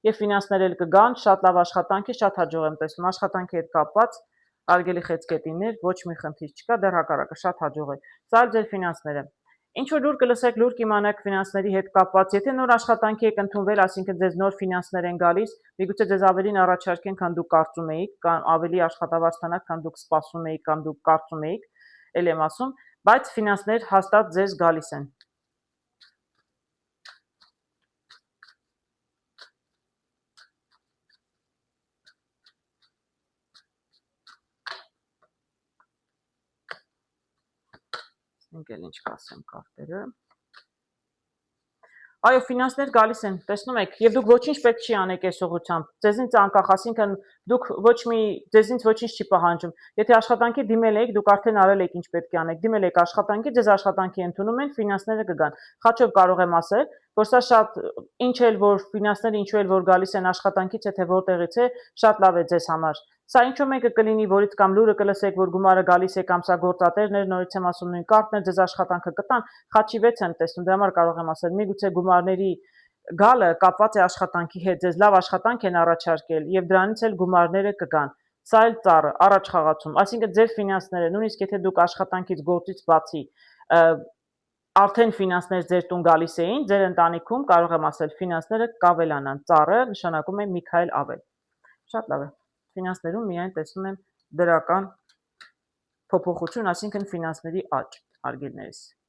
եւ ֆինանսներ էլ կգան, շատ լավ աշխատանք է, շատ հաջող եմ տեսնում, աշխատանքի հետ կապված, հարգելի խեցգետիններ, ոչ մի խնդիր չկա, դեռ հակառակը շատ հաջող է։ Սա էլ ձեր ֆինանսները։ Ինչ որ լուր կլսեք, լուր կիմանաք ֆինանսների հետ կապված, եթե նոր աշխատանքի եք ընդունվել, այսինքն ձեզ նոր ֆինանսներ են գալիս, միգուցե ձեզ ավելին առաջարկեն, քան դուք կարծում էիք, կամ ավելի աշխատավարձ ստանաք, քան դուք սպասում էիք, կամ դուք կարծում էիք, ել եմ ասում, բայց ֆինանսներ հաստատ ձեզ գալիս են։ Ինքն ինչ կասեմ կարտերը։ Այո, ֆինանսներ գալիս են, տեսնում եք, եւ դուք ոչինչ պետք չի անեք այս ուղղությամբ։ Ձեզնից անկախ, այսինքն դուք ձեզնից ոչինչ չի պահանջում։ Եթե աշխատանքի դիմել եք, դուք արդեն արել եք ինչ պետք է անեք։ Դիմել եք աշխատանքի, ձեզ աշխատանքի ընդունում են, ֆինանսները կգան։ Խաչով կարող եմ ասել, որ սա շատ ինչ էլ որ ֆինանսները ինչու էլ որ գալիս են աշխատանքից, եթե որտեղից է, շատ լավ է ձեզ համար։ Սա ինչ որ մեկը կլինի, որից կամ լուրը կլսեք, որ գումարը գալիս է կամ սա գործատերներ, նորից եմ ասում նույն կարտներ, ձեզ աշխատանքը կտան, խաչի 6 եմ տեսնում, դրա համար կարող եմ ասել, միգուցե գումարների գալը կապված է աշխատանքի հետ, ձեզ լավ աշխատանք են առաջարկել եւ դրանից էլ գումարները կգան։ Սա էլ ծառը, առաջ խաղացում, այսինքն ձեր ֆինանսները, նույնիսկ եթե դուք աշխատանքից գործից բացի արդեն ֆինանսներ ձեր տուն գալիս էին, ձեր ընտանիքում կարող եմ ասել ֆինանսները կավելանան, ծառը նշանակում է մի քայլ ավել։ Շատ լավ է։ Ֆինանսներում միայն տեսնում եմ դրական փոփոխություն, այսինքն ֆինանսների աճ, հարգելիներս։